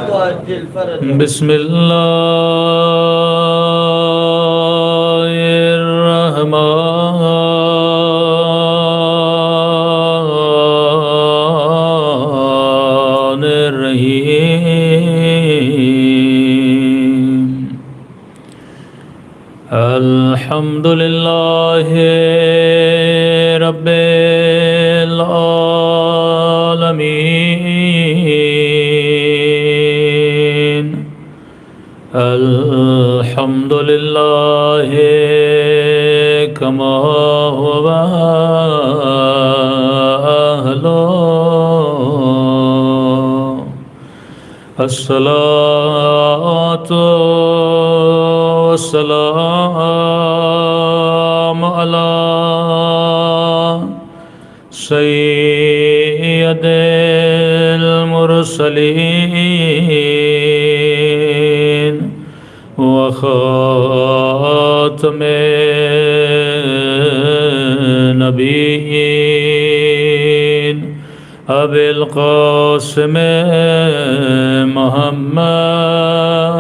محمد وعجل فرجه. بسم الله الرحمن الرحيم. الحمد لله رب العالمين. الحمد لله كما هو أهله. الصلاة والسلام على سيد المرسلين وخاتم النبيين أبي القاسم محمد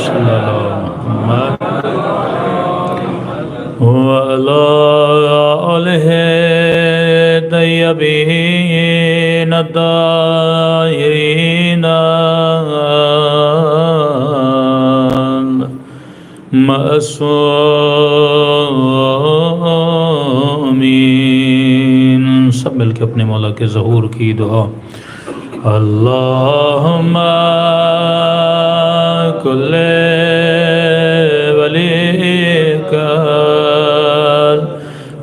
صلى الله وعلى آله الطيبين الطاهرين معصومين. سب مل کے اپنے مولا کے ظہور کی دعا. اللہم کل ولیک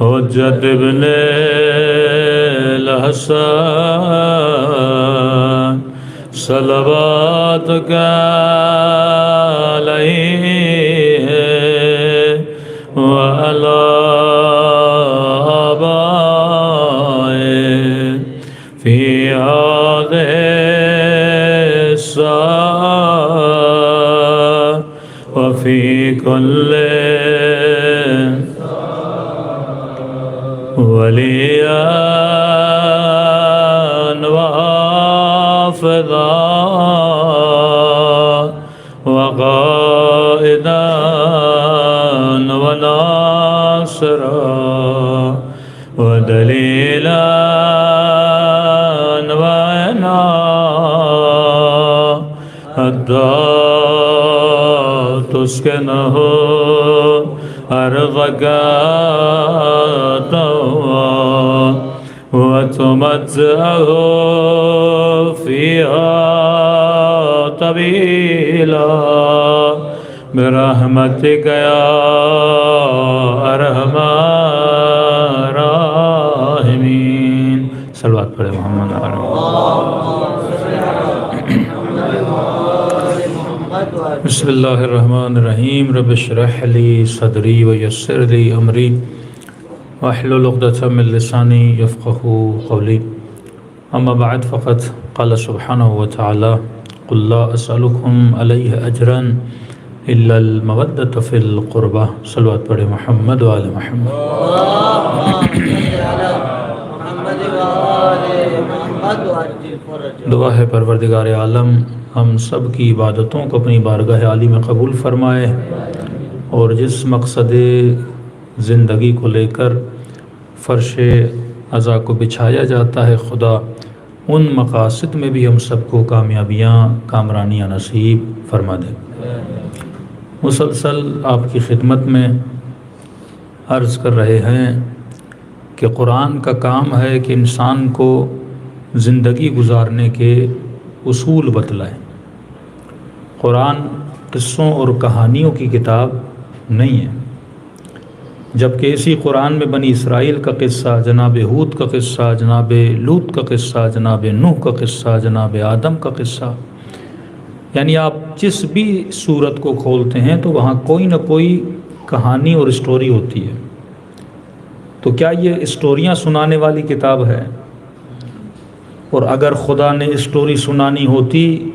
حجت ابن الحسن صلواتک علیہ وعلی آبائہ فی هذه الساعة وفي كل وليا وحافظا وقائدا وناصرا ودليلا حتى تسكنه أرضك طوعا وتمتعه فيها طويلا برحمتك يا أرحم الراحمين. صلوات پڑھے محمد بسم اللہ الرحمن الرحیم. رب اشرح لی صدری ویسر لی امری واحلل عقدۃ من لسانی یفقهوا قولی. اما بعد فقد قال سبحانہ وتعالی قل لا اسألکم علیہ اجرا الا المودۃ فی القربى. صلوات پڑھے محمد وآل محمد. دعا ہے پروردگار عالم ہم سب کی عبادتوں کو اپنی بارگاہ عالی میں قبول فرمائے اور جس مقصد زندگی کو لے کر فرش عزا کو بچھایا جاتا ہے خدا ان مقاصد میں بھی ہم سب کو کامیابیاں کامرانیاں نصیب فرما دے. مسلسل آپ کی خدمت میں عرض کر رہے ہیں کہ قرآن کا کام ہے کہ انسان کو زندگی گزارنے کے اصول بتلائے. قرآن قصوں اور کہانیوں کی کتاب نہیں ہے، جبکہ اسی قرآن میں بنی اسرائیل کا قصہ، جناب ہود کا قصہ، جناب لوط کا قصہ، جناب نوح کا قصہ، جناب آدم کا قصہ، یعنی آپ جس بھی سورت کو کھولتے ہیں تو وہاں کوئی نہ کوئی کہانی اور اسٹوری ہوتی ہے. تو کیا یہ اسٹوریاں سنانے والی کتاب ہے؟ اور اگر خدا نے اسٹوری سنانی ہوتی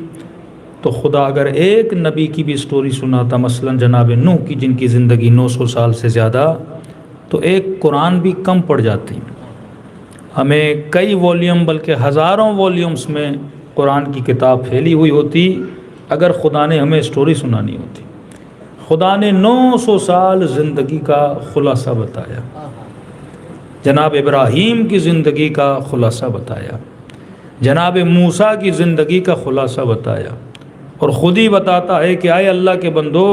تو خدا اگر ایک نبی کی بھی اسٹوری سناتا، مثلا جناب نوح کی جن کی زندگی 900 سال سے زیادہ، تو ایک قرآن بھی کم پڑ جاتی. ہمیں کئی والیوم بلکہ ہزاروں والیومز میں قرآن کی کتاب پھیلی ہوئی ہوتی اگر خدا نے ہمیں اسٹوری سنانی ہوتی۔ خدا نے 900 سال زندگی کا خلاصہ بتایا، جناب ابراہیم کی زندگی کا خلاصہ بتایا، جناب موسیٰ کی زندگی کا خلاصہ بتایا، اور خود ہی بتاتا ہے کہ اے اللہ کے بندو،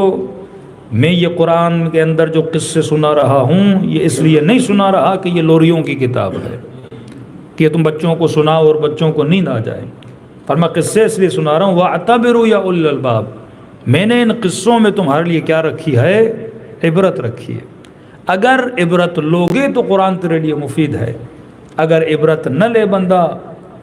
میں یہ قرآن کے اندر جو قصے سنا رہا ہوں یہ اس لیے نہیں سنا رہا کہ یہ لوریوں کی کتاب ہے کہ تم بچوں کو سناؤ اور بچوں کو نیند آ جائے، پر میں قصے اس لیے سنا رہا ہوں وَاعْتَبِرُوا يَا أُولِي الْأَلْبَابِ، میں نے ان قصوں میں تمہارے لیے کیا رکھی ہے؟ عبرت رکھی ہے۔ اگر عبرت لوگے تو قرآن تیرے لیے مفید ہے، اگر عبرت نہ لے بندہ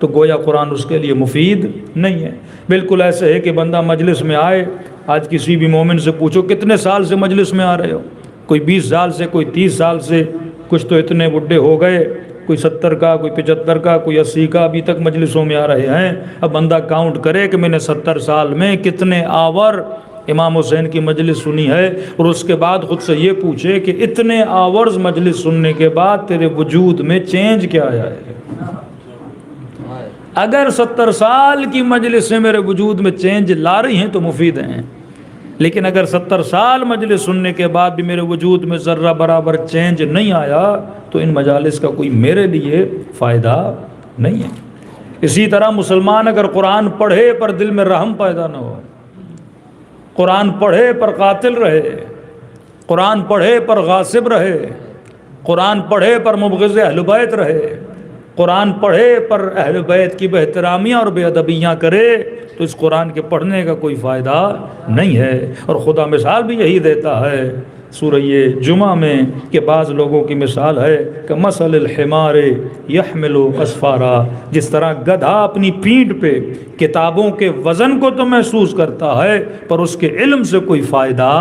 تو گویا قرآن اس کے لیے مفید نہیں ہے۔ بالکل ایسے ہے کہ بندہ مجلس میں آئے، آج کسی بھی مومن سے پوچھو کتنے سال سے مجلس میں آ رہے ہو، کوئی 20 سال سے، کوئی 30 سال سے، کچھ تو اتنے بڈھے ہو گئے، کوئی 70 کا، کوئی 75 کا، کوئی 80 کا، ابھی تک مجلسوں میں آ رہے ہیں۔ اب بندہ کاؤنٹ کرے کہ میں نے 70 سال میں کتنے آور امام حسین کی مجلس سنی ہے، اور اس کے بعد خود سے یہ پوچھے کہ اتنے آورز مجلس سننے کے بعد تیرے وجود میں چینج کیا آیا ہے؟ اگر 70 سال کی مجلس سے میرے وجود میں چینج لا رہی ہیں تو مفید ہیں، لیکن اگر 70 سال مجلس سننے کے بعد بھی میرے وجود میں ذرہ برابر چینج نہیں آیا تو ان مجالس کا کوئی میرے لیے فائدہ نہیں ہے۔ اسی طرح مسلمان اگر قرآن پڑھے پر دل میں رحم پیدا نہ ہو، قرآن پڑھے پر قاتل رہے، قرآن پڑھے پر غاصب رہے، قرآن پڑھے پر مبغض اہل بیت رہے، قرآن پڑھے پر اہل بیت کی بے احترامیاں اور بے ادبیاں کرے، تو اس قرآن کے پڑھنے کا کوئی فائدہ نہیں ہے۔ اور خدا مثال بھی یہی دیتا ہے سورہ جمعہ میں کہ بعض لوگوں کی مثال ہے کہ مثل الحمار یحمل اسفارا، جس طرح گدھا اپنی پیٹھ پہ کتابوں کے وزن کو تو محسوس کرتا ہے پر اس کے علم سے کوئی فائدہ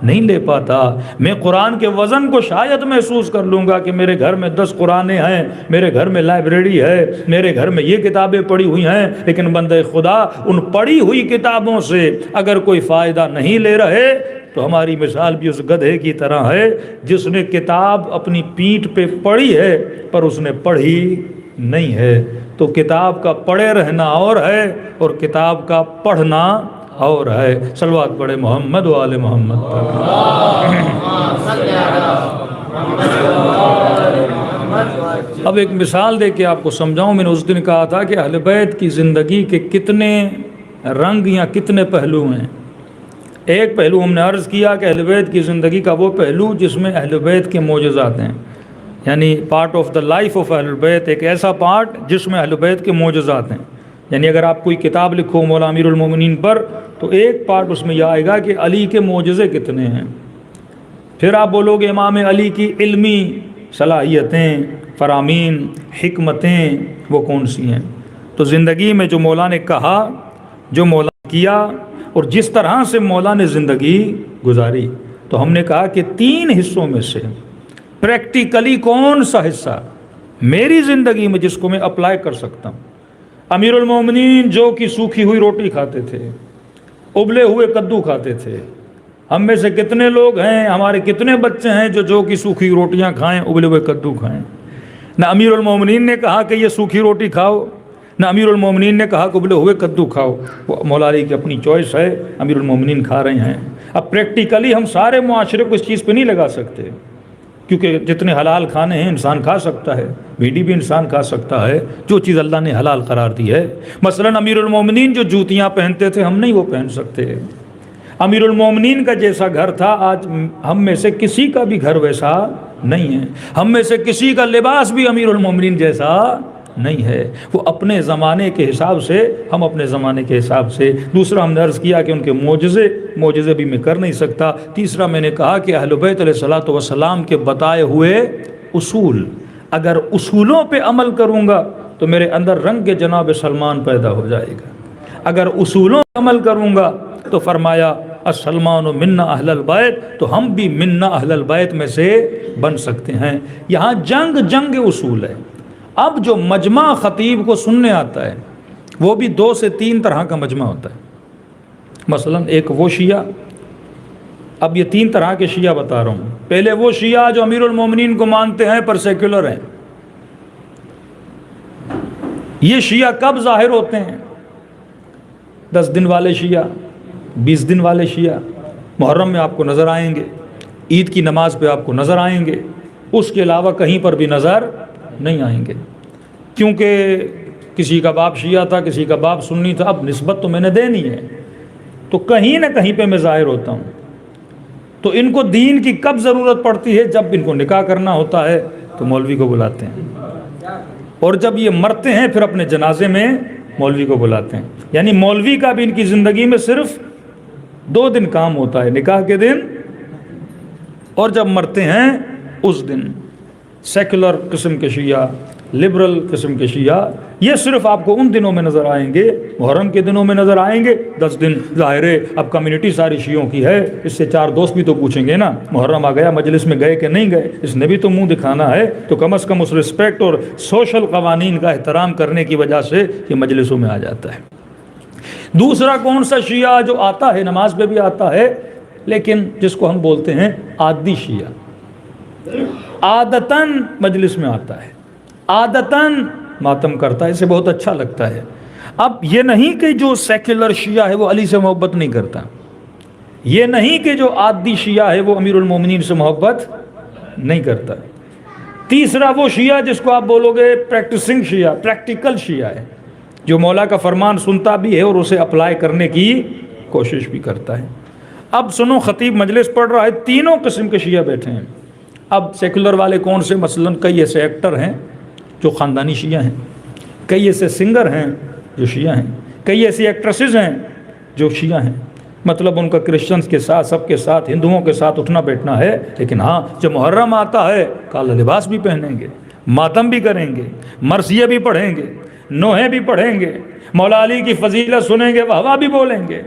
نہیں لے پاتا۔ میں قرآن کے وزن کو شاید محسوس کر لوں گا کہ میرے گھر میں 10 قرآنیں ہیں، میرے گھر میں لائبریری ہے، میرے گھر میں یہ کتابیں پڑھی ہوئی ہیں، لیکن بندے خدا ان پڑھی ہوئی کتابوں سے اگر کوئی فائدہ نہیں لے رہے تو ہماری مثال بھی اس گدھے کی طرح ہے جس نے کتاب اپنی پیٹھ پہ پڑھی ہے پر اس نے پڑھی نہیں ہے۔ تو کتاب کا پڑھے رہنا اور ہے اور کتاب کا پڑھنا اور ہے۔ صلوات پڑھے محمد و آل محمد۔ اب ایک مثال دے کے آپ کو سمجھاؤں، میں نے اس دن کہا تھا کہ اہل بیت کی زندگی کے کتنے رنگ یا کتنے پہلو ہیں۔ ایک پہلو ہم نے عرض کیا کہ اہل بیت کی زندگی کا وہ پہلو جس میں اہل بیت کے معجزات ہیں، یعنی part of the life of اہل بیت، ایک ایسا پارٹ جس میں اہل بیت کے معجزات ہیں۔ یعنی اگر آپ کوئی کتاب لکھو مولا امیر المومنین پر تو ایک پارٹ اس میں یہ آئے گا کہ علی کے معجزے کتنے ہیں، پھر آپ بولو گے امام علی کی علمی صلاحیتیں، فرامین، حکمتیں وہ کون سی ہیں۔ تو زندگی میں جو مولا نے کہا، جو مولا نے کیا اور جس طرح سے مولا نے زندگی گزاری، تو ہم نے کہا کہ 3 حصوں میں سے پریکٹیکلی کون سا حصہ میری زندگی میں جس کو میں اپلائی کر سکتا ہوں۔ امیر المومنین جو کی سوکھی ہوئی روٹی کھاتے تھے، ابلے ہوئے کدو کھاتے تھے۔ ہم میں سے کتنے لوگ ہیں، ہمارے کتنے بچے ہیں جو کی سوکھی روٹیاں کھائیں، ابلے ہوئے کدو کھائیں؟ نہ امیر المومنین نے کہا کہ یہ سوکھی روٹی کھاؤ، نہ امیر المومنین نے کہا کہ ابلے ہوئے کدو کھاؤ۔ وہ مولا علی کی اپنی چوائس ہے، امیر المومنین کھا رہے ہیں۔ اب پریکٹیکلی ہم سارے معاشرے کو اس چیز پہ نہیں لگا سکتے، کیونکہ جتنے حلال کھانے ہیں انسان کھا سکتا ہے، بیڑی بھی انسان کھا سکتا ہے، جو چیز اللہ نے حلال قرار دی ہے۔ مثلا امیر المومنین جو جوتیاں پہنتے تھے ہم نہیں وہ پہن سکتے۔ امیر المومنین کا جیسا گھر تھا آج ہم میں سے کسی کا بھی گھر ویسا نہیں ہے، ہم میں سے کسی کا لباس بھی امیر المومنین جیسا نہیں ہے۔ وہ اپنے زمانے کے حساب سے، ہم اپنے زمانے کے حساب سے۔ دوسرا ہم نے عرض کیا کہ ان کے معجزے بھی میں کر نہیں سکتا۔ تیسرا میں نے کہا کہ اہل بیت علیہ الصلوۃ والسلام کے بتائے ہوئے اصول، اگر اصولوں پہ عمل کروں گا تو میرے اندر رنگ جناب سلمان پیدا ہو جائے گا۔ اگر اصولوں پہ عمل کروں گا تو فرمایا السلمان منا اہل البیت، تو ہم بھی منا اہل البیت میں سے بن سکتے ہیں۔ یہاں جنگ اصول ہے۔ اب جو مجمع خطیب کو سننے آتا ہے وہ بھی 2 سے 3 طرح کا مجمع ہوتا ہے۔ مثلا ایک وہ شیعہ، اب یہ 3 طرح کے شیعہ بتا رہا ہوں۔ پہلے وہ شیعہ جو امیر المومنین کو مانتے ہیں پر سیکولر ہیں، یہ شیعہ کب ظاہر ہوتے ہیں؟ 10 دن والے شیعہ، 20 دن والے شیعہ محرم میں آپ کو نظر آئیں گے، عید کی نماز پہ آپ کو نظر آئیں گے، اس کے علاوہ کہیں پر بھی نظر نہیں آئیں گے، کیونکہ کسی کا باپ شیعہ تھا، کسی کا باپ سنی تھا، اب نسبت تو میں نے دینی ہے، تو کہیں نہ کہیں پہ میں ظاہر ہوتا ہوں۔ تو ان کو دین کی کب ضرورت پڑتی ہے؟ جب ان کو نکاح کرنا ہوتا ہے تو مولوی کو بلاتے ہیں، اور جب یہ مرتے ہیں پھر اپنے جنازے میں مولوی کو بلاتے ہیں۔ یعنی مولوی کا بھی ان کی زندگی میں صرف 2 دن کام ہوتا ہے، نکاح کے دن اور جب مرتے ہیں اس دن۔ سیکولر قسم کے شیعہ، لبرل قسم کے شیعہ، یہ صرف آپ کو ان دنوں میں نظر آئیں گے، محرم کے دنوں میں نظر آئیں گے۔ 10 دن ظاہر ہے اب کمیونٹی ساری شیعوں کی ہے، اس سے 4 دوست بھی تو پوچھیں گے نا محرم آ گیا، مجلس میں گئے کہ نہیں گئے، اس نے بھی تو منہ دکھانا ہے، تو کم از کم اس رسپیکٹ اور سوشل قوانین کا احترام کرنے کی وجہ سے یہ مجلسوں میں آ جاتا ہے۔ دوسرا کون سا شیعہ جو آتا ہے، نماز پہ بھی آتا ہے، لیکن جس کو ہم بولتے ہیں عادی شیعہ، عادتاً مجلس میں آتا ہے، عادتاً ماتم کرتا ہے، اسے بہت اچھا لگتا ہے۔ اب یہ نہیں کہ جو سیکولر شیعہ ہے وہ علی سے محبت نہیں کرتا، یہ نہیں کہ جو عادی شیعہ ہے وہ امیر المومنین سے محبت نہیں کرتا۔ تیسرا وہ شیعہ جس کو آپ بولو گے پریکٹسنگ شیعہ، پریکٹیکل شیعہ ہے، جو مولا کا فرمان سنتا بھی ہے اور اسے اپلائی کرنے کی کوشش بھی کرتا ہے۔ اب سنو، خطیب مجلس پڑھ رہا ہے، تینوں قسم کے شیعہ بیٹھے ہیں۔ اب سیکولر والے کون سے؟ مثلاً کئی ایسے ایکٹر ہیں جو خاندانی شیعہ ہیں، کئی ایسے سنگر ہیں جو شیعہ ہیں، کئی ایسی ایکٹریسز ہیں جو شیعہ ہیں، مطلب ان کا کرسچنز کے ساتھ، سب کے ساتھ، ہندوؤں کے ساتھ اٹھنا بیٹھنا ہے، لیکن ہاں جب محرم آتا ہے کالا لباس بھی پہنیں گے، ماتم بھی کریں گے، مرثیے بھی پڑھیں گے، نوحے بھی پڑھیں گے، مولا علی کی فضیلت سنیں گے، واہ بھی بولیں گے۔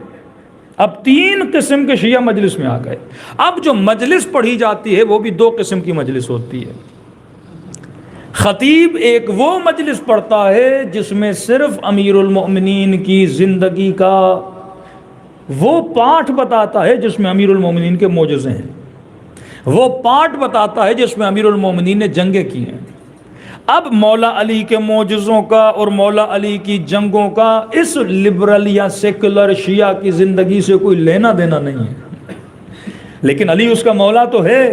اب 3 قسم کے شیعہ مجلس میں آ گئے۔ اب جو مجلس پڑھی جاتی ہے وہ بھی 2 قسم کی مجلس ہوتی ہے۔ خطیب ایک وہ مجلس پڑھتا ہے جس میں صرف امیر المؤمنین کی زندگی کا وہ پارٹ بتاتا ہے جس میں امیر المؤمنین کے معجزے ہیں، وہ پارٹ بتاتا ہے جس میں امیر المؤمنین نے جنگیں کی ہیں۔ اب مولا علی کے معجزوں کا اور مولا علی کی جنگوں کا اس لبرل یا سیکولر شیعہ کی زندگی سے کوئی لینا دینا نہیں ہے، لیکن علی اس کا مولا تو ہے،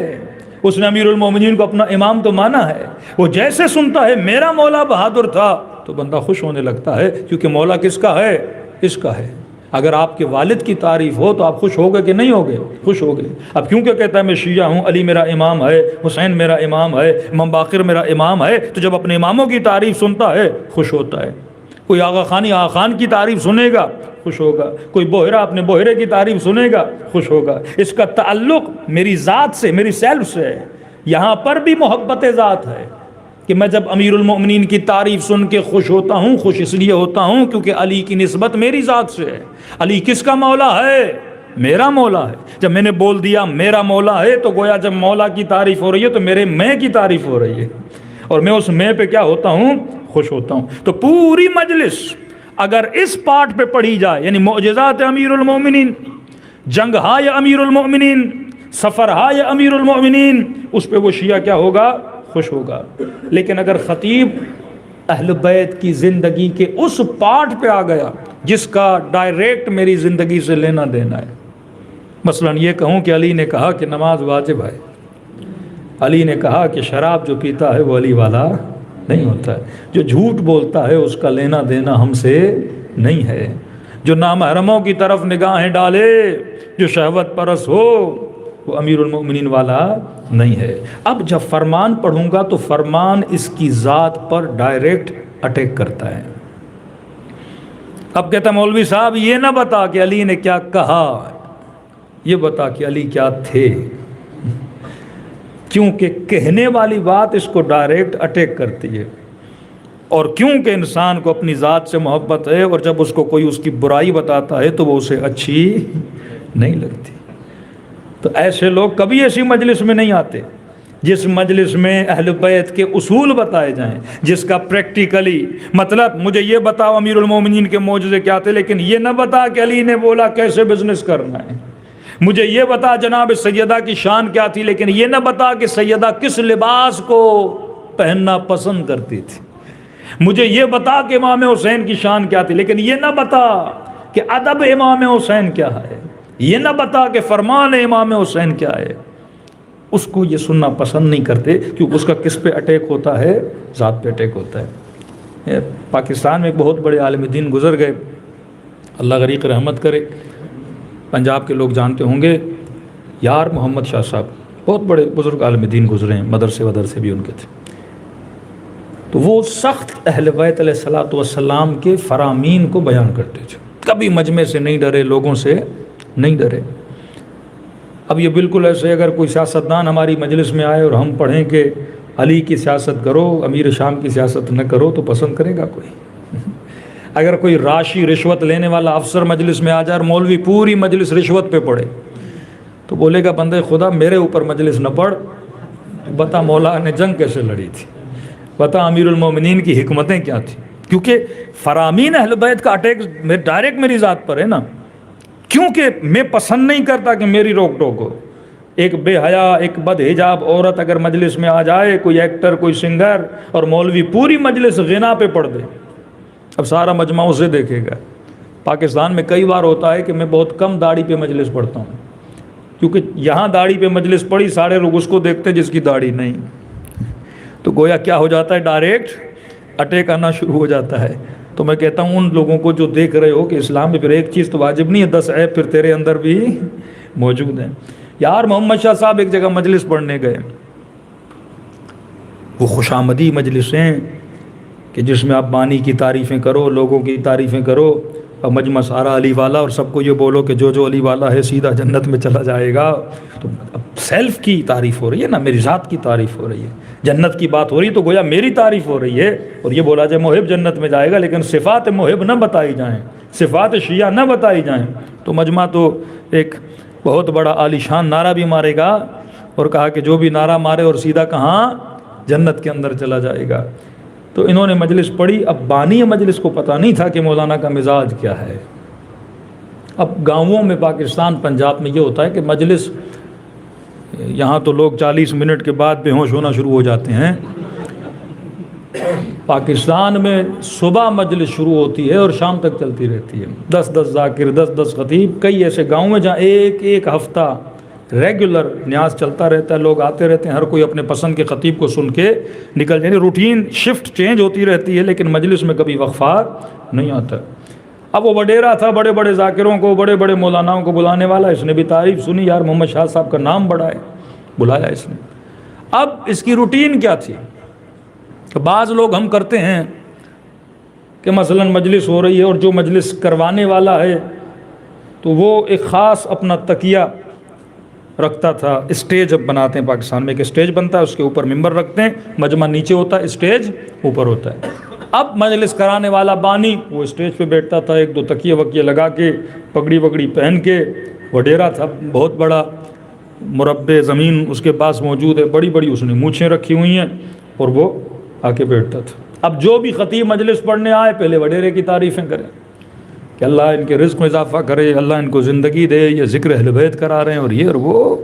اس نے امیر المومنین کو اپنا امام تو مانا ہے۔ وہ جیسے سنتا ہے میرا مولا بہادر تھا تو بندہ خوش ہونے لگتا ہے، کیونکہ مولا کس کا ہے؟ اس کا ہے۔ اگر آپ کے والد کی تعریف ہو تو آپ خوش ہوگے کہ نہیں ہوگے؟ خوش ہوگے۔ اب کیونکہ کہتا ہے میں شیعہ ہوں، علی میرا امام ہے، حسین میرا امام ہے، امام باقر میرا امام ہے، تو جب اپنے اماموں کی تعریف سنتا ہے خوش ہوتا ہے۔ کوئی آغا خانی آغا خان کی تعریف سنے گا خوش ہوگا، کوئی بوہرا اپنے بوہرے کی تعریف سنے گا خوش ہوگا۔ اس کا تعلق میری ذات سے، میری سیلف سے ہے۔ یہاں پر بھی محبت ذات ہے کہ میں جب امیر المؤمنین کی تعریف سن کے خوش ہوتا ہوں، خوش اس لیے ہوتا ہوں کیونکہ علی کی نسبت میری ذات سے ہے۔ علی کس کا مولا ہے؟ میرا مولا ہے۔ جب میں نے بول دیا میرا مولا ہے تو گویا جب مولا کی تعریف ہو رہی ہے تو میرے میں کی تعریف ہو رہی ہے، اور میں اس میں پہ کیا ہوتا ہوں؟ خوش ہوتا ہوں۔ تو پوری مجلس اگر اس پارٹ پہ پڑھی جائے، یعنی معجزات امیر المؤمنین، جنگ ہائے امیر المؤمنین، سفر ہائے امیر المؤمنین، اس پہ وہ شیعہ کیا ہوگا؟ خوش ہوگا۔ لیکن اگر خطیب اہل بیت کی زندگی کے اس پارٹ پہ آ گیا جس کا ڈائریکٹ میری زندگی سے لینا دینا ہے، مثلا یہ کہوں کہ علی نے کہا کہ نماز واجب ہے، علی نے کہا کہ شراب جو پیتا ہے وہ علی والا نہیں ہوتا ہے، جو جھوٹ بولتا ہے اس کا لینا دینا ہم سے نہیں ہے، جو نامحرموں کی طرف نگاہیں ڈالے، جو شہوت پرست ہو، وہ امیر المؤمنین والا نہیں ہے۔ اب جب فرمان پڑھوں گا تو فرمان اس کی ذات پر ڈائریکٹ اٹیک کرتا ہے۔ اب کہتا مولوی صاحب یہ نہ بتا کہ علی نے کیا کہا، یہ بتا کہ علی کیا تھے، کیونکہ کہنے والی بات اس کو ڈائریکٹ اٹیک کرتی ہے، اور کیونکہ انسان کو اپنی ذات سے محبت ہے، اور جب اس کو کوئی اس کی برائی بتاتا ہے تو وہ اسے اچھی نہیں لگتی۔ تو ایسے لوگ کبھی ایسی مجلس میں نہیں آتے جس مجلس میں اہل بیت کے اصول بتائے جائیں، جس کا پریکٹیکلی مطلب مجھے یہ بتاؤ امیر المومنین کے معجزے کیا تھے، لیکن یہ نہ بتا کہ علی نے بولا کیسے بزنس کرنا ہے، مجھے یہ بتا جناب سیدہ کی شان کیا تھی، لیکن یہ نہ بتا کہ سیدہ کس لباس کو پہننا پسند کرتی تھی، مجھے یہ بتا کہ امام حسین کی شان کیا تھی، لیکن یہ نہ بتا کہ ادب امام حسین کیا ہے، یہ نہ بتا کہ فرمان امام حسین کیا ہے۔ اس کو یہ سننا پسند نہیں کرتے، کیونکہ اس کا کس پہ اٹیک ہوتا ہے؟ ذات پہ اٹیک ہوتا ہے۔ پاکستان میں ایک بہت بڑے عالم دین گزر گئے، اللہ غریق رحمت کرے، پنجاب کے لوگ جانتے ہوں گے، یار محمد شاہ صاحب، بہت بڑے بزرگ عالم دین گزرے ہیں، مدرسے بھی ان کے تھے۔ تو وہ سخت اہل بیت علیہ الصلوۃ والسلام کے فرامین کو بیان کرتے تھے، کبھی مجمع سے نہیں ڈرے، لوگوں سے نہیں ڈرے۔ اب یہ بالکل ایسے اگر کوئی سیاستدان ہماری مجلس میں آئے اور ہم پڑھیں کہ علی کی سیاست کرو، امیر شام کی سیاست نہ کرو، تو پسند کرے گا کوئی؟ اگر کوئی راشی رشوت لینے والا افسر مجلس میں آ جائے اور مولوی پوری مجلس رشوت پہ پڑے، تو بولے گا بندے خدا میرے اوپر مجلس نہ پڑھ، بتا مولا نے جنگ کیسے لڑی تھی، بتا امیر المومنین کی حکمتیں کیا تھیں۔ کیونکہ فرامین اہل بیت کا اٹیک ڈائریکٹ میری ذات پر ہے نا، کیونکہ میں پسند نہیں کرتا کہ میری روک ٹوک ہو۔ ایک بے حیا، ایک بد حجاب عورت اگر مجلس میں آ جائے، کوئی ایکٹر، کوئی سنگر، اور مولوی پوری مجلس غنا پہ پڑھ دے، اب سارا مجمع اسے دیکھے گا۔ پاکستان میں کئی بار ہوتا ہے کہ میں بہت کم داڑھی پہ مجلس پڑھتا ہوں، کیونکہ یہاں داڑھی پہ مجلس پڑھی، سارے لوگ اس کو دیکھتے جس کی داڑھی نہیں، تو گویا کیا ہو جاتا ہے، ڈائریکٹ اٹیک آنا شروع ہو جاتا ہے۔ تو میں کہتا ہوں ان لوگوں کو جو دیکھ رہے ہو کہ اسلام میں پھر ایک چیز تو واجب نہیں ہے، 10 عیب پھر تیرے اندر بھی موجود ہیں۔ یار محمد شاہ صاحب ایک جگہ مجلس پڑھنے گئے، وہ خوش آمدی مجلسیں کہ جس میں آپ بانی کی تعریفیں کرو، لوگوں کی تعریفیں کرو، اور مجمع سارا علی والا، اور سب کو یہ بولو کہ جو علی والا ہے سیدھا جنت میں چلا جائے گا۔ تو اب سیلف کی تعریف ہو رہی ہے نا، میری ذات کی تعریف ہو رہی ہے، جنت کی بات ہو رہی ہے، تو گویا میری تعریف ہو رہی ہے، اور یہ بولا جائے محب جنت میں جائے گا، لیکن صفات محب نہ بتائی جائیں، صفات شیعہ نہ بتائی جائیں، تو مجمع تو ایک بہت بڑا عالی شان نعرہ بھی مارے گا، اور کہا کہ جو بھی نعرہ مارے اور سیدھا کہاں، جنت کے اندر چلا جائے گا۔ تو انہوں نے مجلس پڑھی، اب بانی مجلس کو پتہ نہیں تھا کہ مولانا کا مزاج کیا ہے۔ اب گاؤں میں پاکستان پنجاب میں یہ ہوتا ہے کہ مجلس، یہاں تو لوگ 40 منٹ کے بعد بے ہوش ہونا شروع ہو جاتے ہیں، پاکستان میں صبح مجلس شروع ہوتی ہے اور شام تک چلتی رہتی ہے، 10 ذاکر، 10 خطیب۔ کئی ایسے گاؤں میں جہاں ایک ہفتہ ریگولر نیاز چلتا رہتا ہے، لوگ آتے رہتے ہیں، ہر کوئی اپنے پسند کے خطیب کو سن کے نکل جائے، روٹین شفٹ چینج ہوتی رہتی ہے، لیکن مجلس میں کبھی وقفہ نہیں آتا۔ اب وہ وڈیرا تھا، بڑے بڑے ذاکروں کو، بڑے بڑے مولاناؤں کو بلانے والا، اس نے بھی تعریف سنی، یار محمد شاہ صاحب کا نام بڑا ہے، بلایا اس نے۔ اب اس کی روٹین کیا تھی کہ بعض لوگ ہم کرتے ہیں کہ مثلا مجلس ہو رہی ہے، اور جو مجلس کروانے والا ہے تو وہ ایک خاص اپنا تکیہ رکھتا تھا، اسٹیج اب بناتے ہیں پاکستان میں، ایک اسٹیج بنتا ہے، اس کے اوپر ممبر رکھتے ہیں، مجمع نیچے ہوتا ہے، اسٹیج اوپر ہوتا ہے۔ اب مجلس کرانے والا بانی وہ اسٹیج پہ بیٹھتا تھا، 1-2 تکیے وکیے لگا کے، پگڑی وگڑی پہن کے، وڈیرا تھا بہت بڑا، مربع زمین اس کے پاس موجود ہے، بڑی بڑی اس نے مونچھیں رکھی ہوئی ہیں، اور وہ آ کے بیٹھتا تھا۔ اب جو بھی خطیب مجلس پڑھنے آئے، پہلے وڈیرے کی تعریفیں کریں کہ اللہ ان کے رزق میں اضافہ کرے، اللہ ان کو زندگی دے، یہ ذکر اہل بیت کرا رہے ہیں، اور یہ اور وہ۔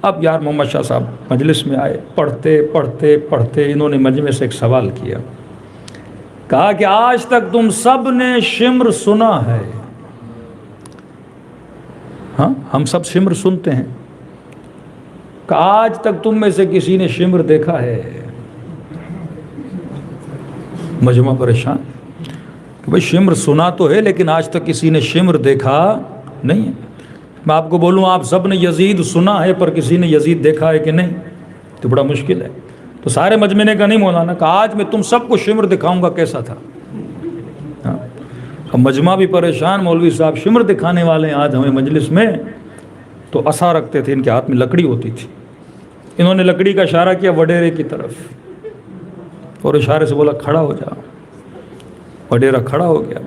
اب یار محمد شاہ صاحب مجلس میں آئے، پڑھتے پڑھتے پڑھتے انہوں نے مجمع سے ایک سوال کیا، کہا کہ آج تک تم سب نے شمر سنا ہے؟ ہاں ہم سب شمر سنتے ہیں، کہ آج تک تم میں سے کسی نے شمر دیکھا ہے؟ مجمع پریشان کہ بھئی شمر سنا تو ہے، لیکن آج تک کسی نے شمر دیکھا نہیں ہے۔ میں آپ کو بولوں آپ سب نے یزید سنا ہے، پر کسی نے یزید دیکھا ہے کہ نہیں؟ تو بڑا مشکل ہے۔ تو سارے مجمع نے کہا نہیں مولانا، کہ آج میں تم سب کو شمر دکھاؤں گا کیسا تھا۔ اب مجمع بھی پریشان، مولوی صاحب شمر دکھانے والے ہیں آج ہمیں مجلس میں، تو عصا رکھتے تھے، ان کے ہاتھ میں لکڑی ہوتی تھی، انہوں نے لکڑی کا اشارہ کیا وڈیرے کی طرف، اور اشارے سے بولا کھڑا ہو جا۔ وڈیرا کھڑا ہو گیا،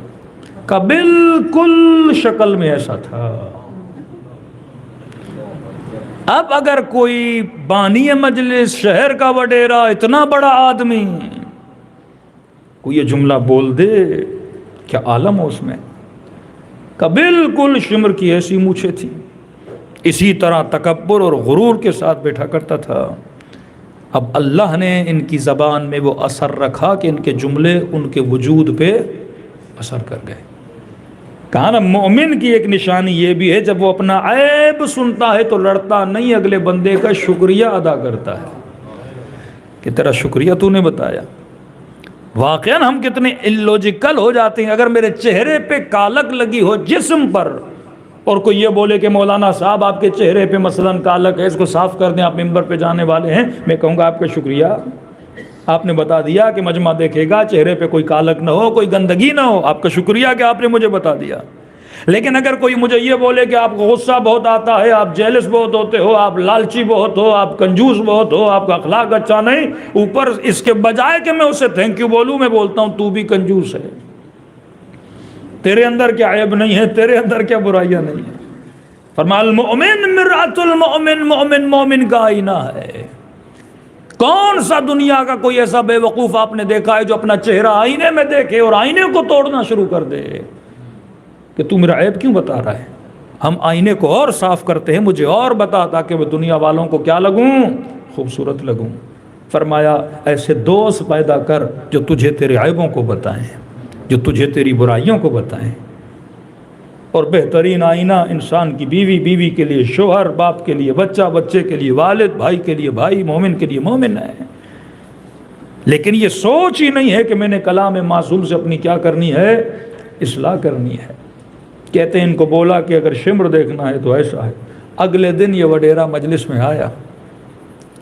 کہ بالکل شکل میں ایسا تھا۔ اب اگر کوئی بانی مجلس، شہر کا وڈیرا، اتنا بڑا آدمی کوئی یہ جملہ بول دے، کیا عالم ہو اس میں، کہ بالکل شمر کی ایسی مونچھیں تھی، اسی طرح تکبر اور غرور کے ساتھ بیٹھا کرتا تھا۔ اب اللہ نے ان کی زبان میں وہ اثر رکھا کہ ان کے جملے ان کے وجود پہ اثر کر گئے. کہا نا مومن کی ایک نشانی یہ بھی ہے جب وہ اپنا عیب سنتا ہے تو لڑتا نہیں، اگلے بندے کا شکریہ ادا کرتا ہے کہ تیرا شکریہ تو نے بتایا. واقعاً ہم کتنے الوجیکل ہو جاتے ہیں. اگر میرے چہرے پہ کالک لگی ہو جسم پر اور کوئی یہ بولے کہ مولانا صاحب آپ کے چہرے پہ مثلاً کالک ہے، اس کو صاف کر دیں، آپ ممبر پہ جانے والے ہیں، میں کہوں گا آپ کا شکریہ، آپ نے بتا دیا کہ مجمع دیکھے گا چہرے پہ کوئی کالک نہ ہو، کوئی گندگی نہ ہو، آپ کا شکریہ کہ آپ نے مجھے بتا دیا. لیکن اگر کوئی مجھے یہ بولے کہ آپ کو غصہ بہت آتا ہے، آپ جیلس بہت ہوتے ہو، آپ لالچی بہت ہو، آپ کنجوس بہت ہو، آپ کا اخلاق اچھا نہیں، اوپر اس کے بجائے کہ میں اسے تھینک یو بولوں، میں بولتا ہوں تو بھی کنجوس ہے، تیرے اندر کیا عیب نہیں ہے، تیرے اندر کیا برائیاں نہیں ہیں. فرمایا المؤمن مرآۃ المؤمن، مومن مومن کا آئینہ ہے. کون سا دنیا کا کوئی ایسا بے وقوف آپ نے دیکھا ہے جو اپنا چہرہ آئینے میں دیکھے اور آئینے کو توڑنا شروع کر دے کہ تو میرا عیب کیوں بتا رہا ہے؟ ہم آئینے کو اور صاف کرتے ہیں، مجھے اور بتا تاکہ میں دنیا والوں کو کیا لگوں؟ خوبصورت لگوں. فرمایا ایسے دوست پیدا کر جو تجھے تیرے عیبوں کو بتائیں، جو تجھے تیری برائیوں کو بتائیں. اور بہترین آئینہ انسان کی بیوی، بیوی کے لیے شوہر، باپ کے لیے بچہ، بچے کے لیے والد، بھائی کے لیے بھائی، مومن کے لیے مومن ہے. لیکن یہ سوچ ہی نہیں ہے کہ میں نے کلام معصوم سے اپنی کیا کرنی ہے؟ اصلاح کرنی ہے. کہتے ہیں ان کو بولا کہ اگر شمر دیکھنا ہے تو ایسا ہے. اگلے دن یہ وڈیرا مجلس میں آیا،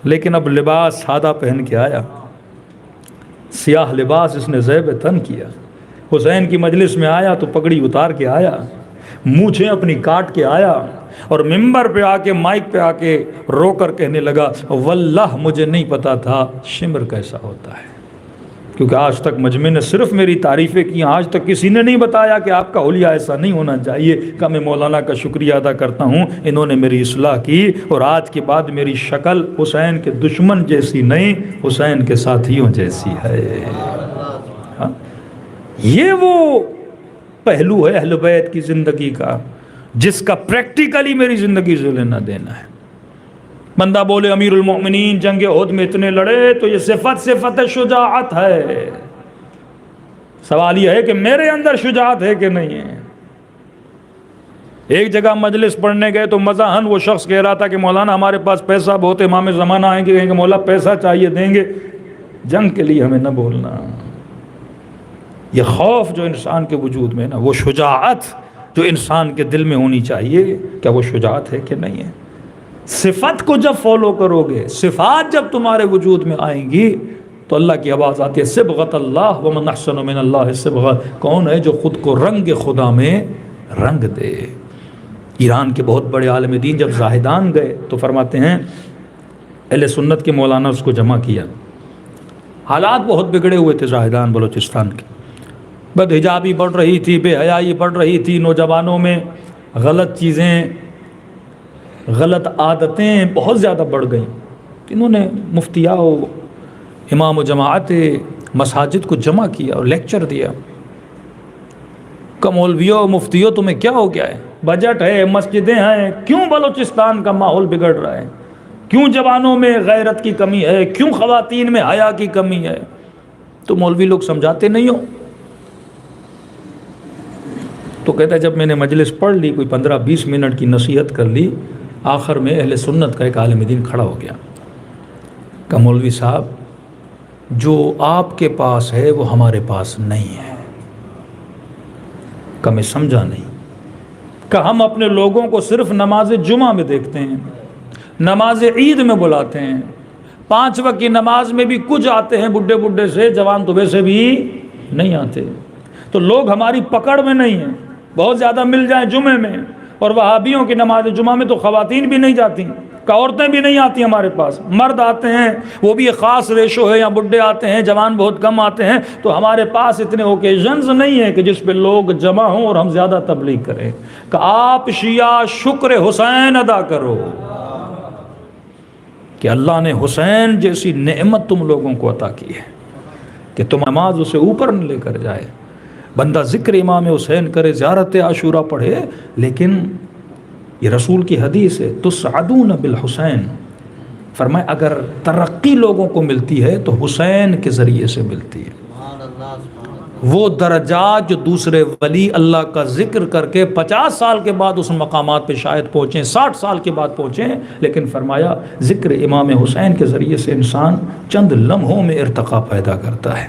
لیکن اب لباس سادہ پہن کے آیا، سیاہ لباس اس نے زیب تن کیا. حسین کی مجلس میں آیا تو پگڑی اتار کے آیا، مونچھیں اپنی کاٹ کے آیا، اور ممبر پہ آ کے مائک پہ آ کے رو کر کہنے لگا واللہ مجھے نہیں پتا تھا شمر کیسا ہوتا ہے، کیونکہ آج تک مجمع نے صرف میری تعریفیں کی، آج تک کسی نے نہیں بتایا کہ آپ کا حلیہ ایسا نہیں ہونا چاہیے. کہ میں مولانا کا شکریہ ادا کرتا ہوں، انہوں نے میری اصلاح کی، اور آج کے بعد میری شکل حسین کے دشمن جیسی نہیں، حسین کے ساتھیوں جیسی ہے. ہاں؟ یہ وہ پہلو ہے اہل بیت کی زندگی کا جس کا پریکٹیکلی میری زندگی سے لینا دینا ہے. بندہ بولے امیر المؤمنین جنگ احد میں اتنے لڑے تو یہ صفت شجاعت ہے. سوال یہ ہے کہ میرے اندر شجاعت ہے کہ نہیں ہے. ایک جگہ مجلس پڑھنے گئے تو مزاحن وہ شخص کہہ رہا تھا کہ مولانا ہمارے پاس پیسہ بہت ہے، امام زمانہ آئیں گے کہیں گے مولا پیسہ چاہیے دیں گے، جنگ کے لیے ہمیں نہ بولنا. یہ خوف جو انسان کے وجود میں نا، وہ شجاعت جو انسان کے دل میں ہونی چاہیے، کیا وہ شجاعت ہے کہ نہیں ہے؟ صفت کو جب فالو کرو گے، صفات جب تمہارے وجود میں آئیں گی تو اللہ کی آواز آتی ہے صبغۃ اللہ ومن احسن من اللہ صبغۃ. کون ہے جو خود کو رنگ خدا میں رنگ دے؟ ایران کے بہت بڑے عالم دین جب زاہدان گئے تو فرماتے ہیں اہل سنت کے مولانا اس کو جمع کیا. حالات بہت بگڑے ہوئے تھے زاہدان بلوچستان کے، بد حجابی بڑھ رہی تھی، بے حیائی بڑھ رہی تھی، نوجوانوں میں غلط چیزیں، غلط عادتیں بہت زیادہ بڑھ گئیں. انہوں نے مفتیاء و امام و جماعت مساجد کو جمع کیا اور لیکچر دیا کہ مولویوں مفتیوں تمہیں کیا ہو گیا ہے؟ بجٹ ہے، مسجدیں ہیں، کیوں بلوچستان کا ماحول بگڑ رہا ہے؟ کیوں جوانوں میں غیرت کی کمی ہے؟ کیوں خواتین میں حیا کی کمی ہے؟ تو مولوی لوگ سمجھاتے نہیں ہو؟ تو کہتا ہے جب میں نے مجلس پڑھ لی، کوئی 15-20 منٹ کی نصیحت کر لی، آخر میں اہل سنت کا ایک عالم دین کھڑا ہو گیا کہ مولوی صاحب جو آپ کے پاس ہے وہ ہمارے پاس نہیں ہے. کہ میں سمجھا نہیں. کہ ہم اپنے لوگوں کو صرف نماز جمعہ میں دیکھتے ہیں، نماز عید میں بلاتے ہیں، 5 وقت کی نماز میں بھی کچھ آتے ہیں بڈھے بڈھے سے، جوان تو ویسے بھی نہیں آتے. تو لوگ ہماری پکڑ میں نہیں ہیں. بہت زیادہ مل جائیں جمعے میں، اور وہابیوں کی نماز جمعہ میں تو خواتین بھی نہیں جاتی، کہ عورتیں بھی نہیں آتی ہمارے پاس، مرد آتے ہیں، وہ بھی ایک خاص ریشو ہے، یا بڈھے آتے ہیں، جوان بہت کم آتے ہیں. تو ہمارے پاس اتنے اوکیزنز نہیں ہیں کہ جس پہ لوگ جمع ہوں اور ہم زیادہ تبلیغ کریں. کہ آپ شیعہ شکر حسین ادا کرو کہ اللہ نے حسین جیسی نعمت تم لوگوں کو عطا کی ہے کہ تم نماز اسے اوپر نہ لے کر جائے. بندہ ذکر امام حسین کرے، زیارت عاشورہ پڑھے، لیکن یہ رسول کی حدیث ہے تسعدون بالحسین، فرمایا اگر ترقی لوگوں کو ملتی ہے تو حسین کے ذریعے سے ملتی ہے۔ وہ درجات جو دوسرے ولی اللہ کا ذکر کر کے 50 سال کے بعد اس مقامات پہ شاید پہنچیں، 60 سال کے بعد پہنچیں، لیکن فرمایا ذکر امام حسین کے ذریعے سے انسان چند لمحوں میں ارتقا پیدا کرتا ہے۔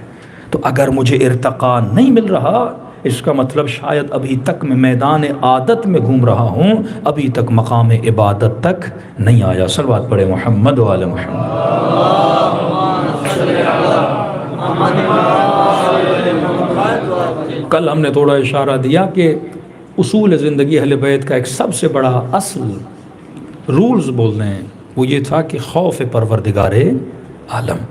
تو اگر مجھے ارتقا نہیں مل رہا، اس کا مطلب شاید ابھی تک میں میدان عادت میں گھوم رہا ہوں، ابھی تک مقام عبادت تک نہیں آیا۔ صلوات پڑھے محمد و آل محمد۔ کل ہم نے تھوڑا اشارہ دیا کہ اصول زندگی اہل بیت کا ایک سب سے بڑا اصل رولز بول رہے ہیں، وہ یہ تھا کہ خوف پروردگار عالم۔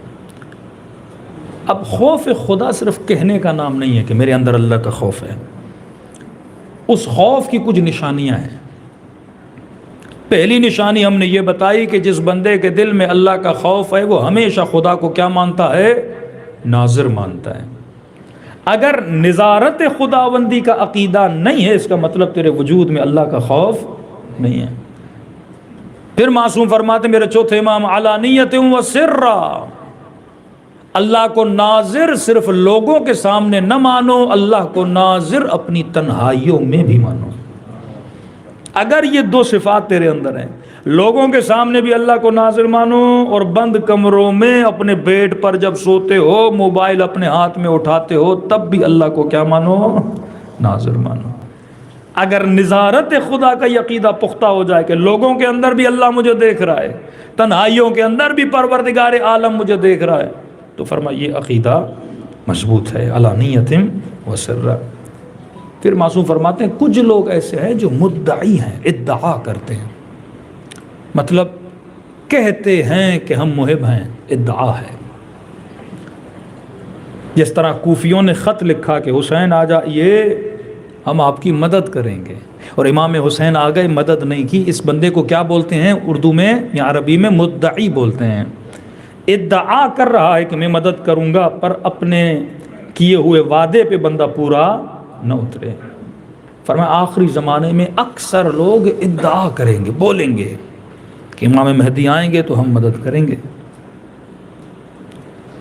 اب خوف خدا صرف کہنے کا نام نہیں ہے کہ میرے اندر اللہ کا خوف ہے، اس خوف کی کچھ نشانیاں ہیں۔ پہلی نشانی ہم نے یہ بتائی کہ جس بندے کے دل میں اللہ کا خوف ہے وہ ہمیشہ خدا کو کیا مانتا ہے؟ ناظر مانتا ہے۔ اگر نظارت خداوندی کا عقیدہ نہیں ہے، اس کا مطلب تیرے وجود میں اللہ کا خوف نہیں ہے۔ پھر معصوم فرماتے میرے چوتھے امام علانیت و سرا، اللہ کو ناظر صرف لوگوں کے سامنے نہ مانو، اللہ کو ناظر اپنی تنہائیوں میں بھی مانو۔ اگر یہ دو صفات تیرے اندر ہیں، لوگوں کے سامنے بھی اللہ کو ناظر مانو اور بند کمروں میں اپنے بیڈ پر جب سوتے ہو موبائل اپنے ہاتھ میں اٹھاتے ہو تب بھی اللہ کو کیا مانو؟ ناظر مانو۔ اگر نظارت خدا کا عقیدہ پختہ ہو جائے کہ لوگوں کے اندر بھی اللہ مجھے دیکھ رہا ہے، تنہائیوں کے اندر بھی پروردگار عالم مجھے دیکھ رہا ہے، تو فرمایا یہ عقیدہ مضبوط ہے، علانیت و سرا۔ پھر معصوم فرماتے ہیں کچھ لوگ ایسے ہیں جو مدعی ہیں، ادعا کرتے ہیں، مطلب کہتے ہیں کہ ہم محب ہیں، ادعا ہے۔ جس طرح کوفیوں نے خط لکھا کہ حسین آ جائیے ہم آپ کی مدد کریں گے، اور امام حسین آ گئے، مدد نہیں کی، اس بندے کو کیا بولتے ہیں اردو میں یا عربی میں؟ مدعی بولتے ہیں۔ ادعا کر رہا ہے کہ میں مدد کروں گا، پر اپنے کیے ہوئے وعدے پہ بندہ پورا نہ اترے۔ فرمایا آخری زمانے میں اکثر لوگ ادعا کریں گے، بولیں گے کہ امام مہدی آئیں گے تو ہم مدد کریں گے۔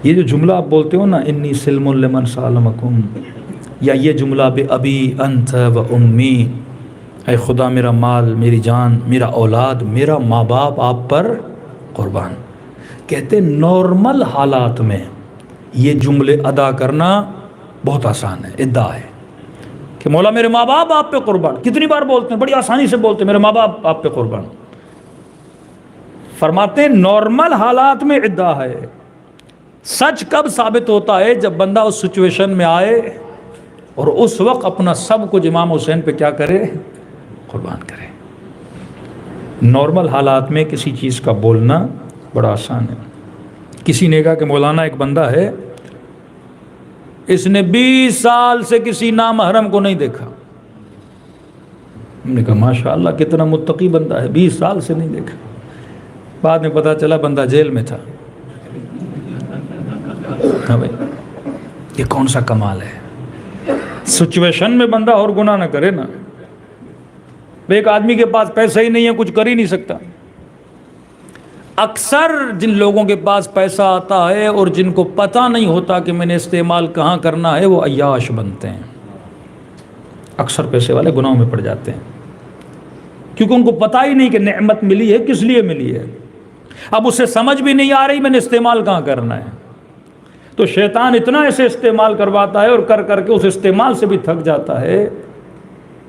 یہ جو جملہ آپ بولتے ہو نا، انی سلم لمن سالمکم، یا یہ جملہ بے ابی انت و امی، اے خدا میرا مال، میری جان، میرا اولاد، میرا ماں باپ آپ پر قربان۔ کہتے نارمل حالات میں یہ جملے ادا کرنا بہت آسان ہے، ادعا ہے کہ مولا میرے ماں باپ آپ پہ قربان۔ کتنی بار بولتے ہیں، بڑی آسانی سے بولتے ہیں میرے ماں باپ آپ پہ قربان۔ فرماتے ہیں نارمل حالات میں ادعا ہے، سچ کب ثابت ہوتا ہے؟ جب بندہ اس سچویشن میں آئے اور اس وقت اپنا سب کچھ امام حسین پہ کیا کرے؟ قربان کرے۔ نارمل حالات میں کسی چیز کا بولنا بڑا آسان ہے۔ کسی نے کہا کہ مولانا ایک بندہ ہے، اس نے 20 سال سے کسی نامحرم کو نہیں دیکھا۔ ہم نے کہا ماشاءاللہ کتنا متقی بندہ ہے، 20 سال سے نہیں دیکھا۔ بعد میں پتا چلا بندہ جیل میں تھا۔ ہاں بھائی، یہ کون سا کمال ہے؟ سچویشن میں بندہ اور گناہ نہ کرے نا۔ ایک آدمی کے پاس پیسہ ہی نہیں ہے، کچھ کر ہی نہیں سکتا۔ اکثر جن لوگوں کے پاس پیسہ آتا ہے اور جن کو پتہ نہیں ہوتا کہ میں نے استعمال کہاں کرنا ہے، وہ عیاش بنتے ہیں۔ اکثر پیسے والے گناہوں میں پڑ جاتے ہیں کیونکہ ان کو پتہ ہی نہیں کہ نعمت ملی ہے کس لیے ملی ہے۔ اب اسے سمجھ بھی نہیں آ رہی میں نے استعمال کہاں کرنا ہے، تو شیطان اتنا ایسے استعمال کرواتا ہے اور کر کر کے اس استعمال سے بھی تھک جاتا ہے۔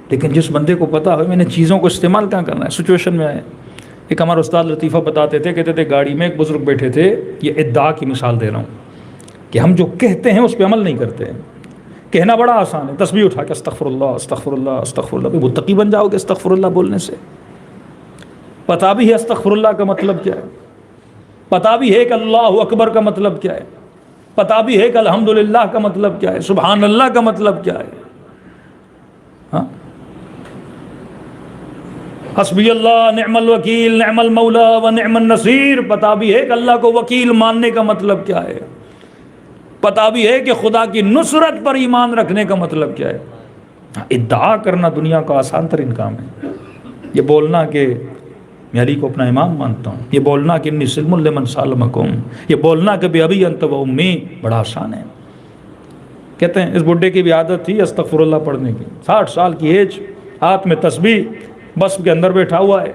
لیکن جس بندے کو پتہ ہو میں نے چیزوں کو استعمال کہاں کرنا ہے، سچویشن میں آئے۔ ایک ہمارے استاد لطیفہ بتاتے تھے، کہتے تھے گاڑی میں ایک بزرگ بیٹھے تھے، یہ ادعا کی مثال دے رہا ہوں کہ ہم جو کہتے ہیں اس پہ عمل نہیں کرتے ہیں۔ کہنا بڑا آسان ہے، تسبیح اٹھا کے استغفر اللہ استغفر اللہ استغفر اللہ، متقی بن جاؤ گے استغفر اللہ بولنے سے۔ پتہ بھی ہے استغفر اللہ کا مطلب کیا ہے، پتہ بھی ہے کہ اللہ اکبر کا مطلب کیا ہے، پتہ بھی ہے کہ الحمدللہ کا مطلب کیا ہے، سبحان اللہ کا مطلب کیا ہے۔ ہاں، حسبی اللہ نعم الوکیل نعم المولا و نعم النصیر، پتہ بھی ہے کہ اللہ کو وکیل ماننے کا مطلب کیا ہے، پتہ بھی ہے کہ خدا کی نصرت پر ایمان رکھنے کا مطلب کیا ہے۔ ادعا کرنا دنیا کا آسان ترین کام ہے۔ یہ بولنا کہ میں علی کو اپنا امام مانتا ہوں. یہ بولنا کہ انی سلم لمن سالمکم، یہ بولنا کہ بی ابی انت و امی بڑا آسان ہے. کہتے ہیں اس بڈھے کی بھی عادت تھی استغفر اللہ پڑھنے کی. 60 سال کی ایج، ہاتھ میں تسبیح، بس کے اندر بیٹھا ہوا ہے،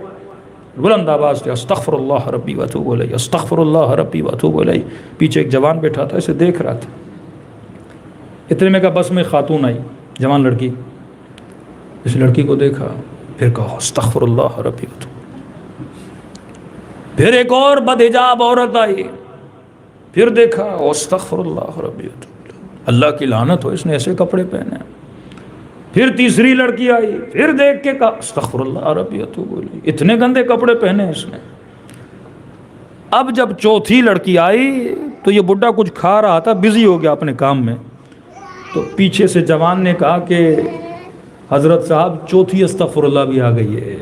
بلند آواز سے استغفر اللہ ربی و اتوب الیہ، استغفر اللہ ربی و اتوب الیہ. پیچھے ایک جوان بیٹھا تھا، اسے دیکھ رہا تھا. اتنے میں کا بس میں خاتون آئی، جوان لڑکی. اس لڑکی کو دیکھا، پھر کہا استغفر اللہ ربی و اتوب. پھر ایک اور بدحجاب عورت آئی، پھر دیکھا استغفر اللہ ربی و اتوب. اللہ کی لعنت ہو، اس نے ایسے کپڑے پہنے. پھر تیسری لڑکی آئی، پھر دیکھ کے کہا استغفر اللہ ربی و اتوب الیہ. اتنے گندے کپڑے پہنے اس نے. اب جب چوتھی لڑکی آئی تو یہ بڈھا کچھ کھا رہا تھا، بزی ہو گیا اپنے کام میں. تو پیچھے سے جوان نے کہا کہ حضرت صاحب چوتھی استغفر اللہ بھی آ گئی ہے.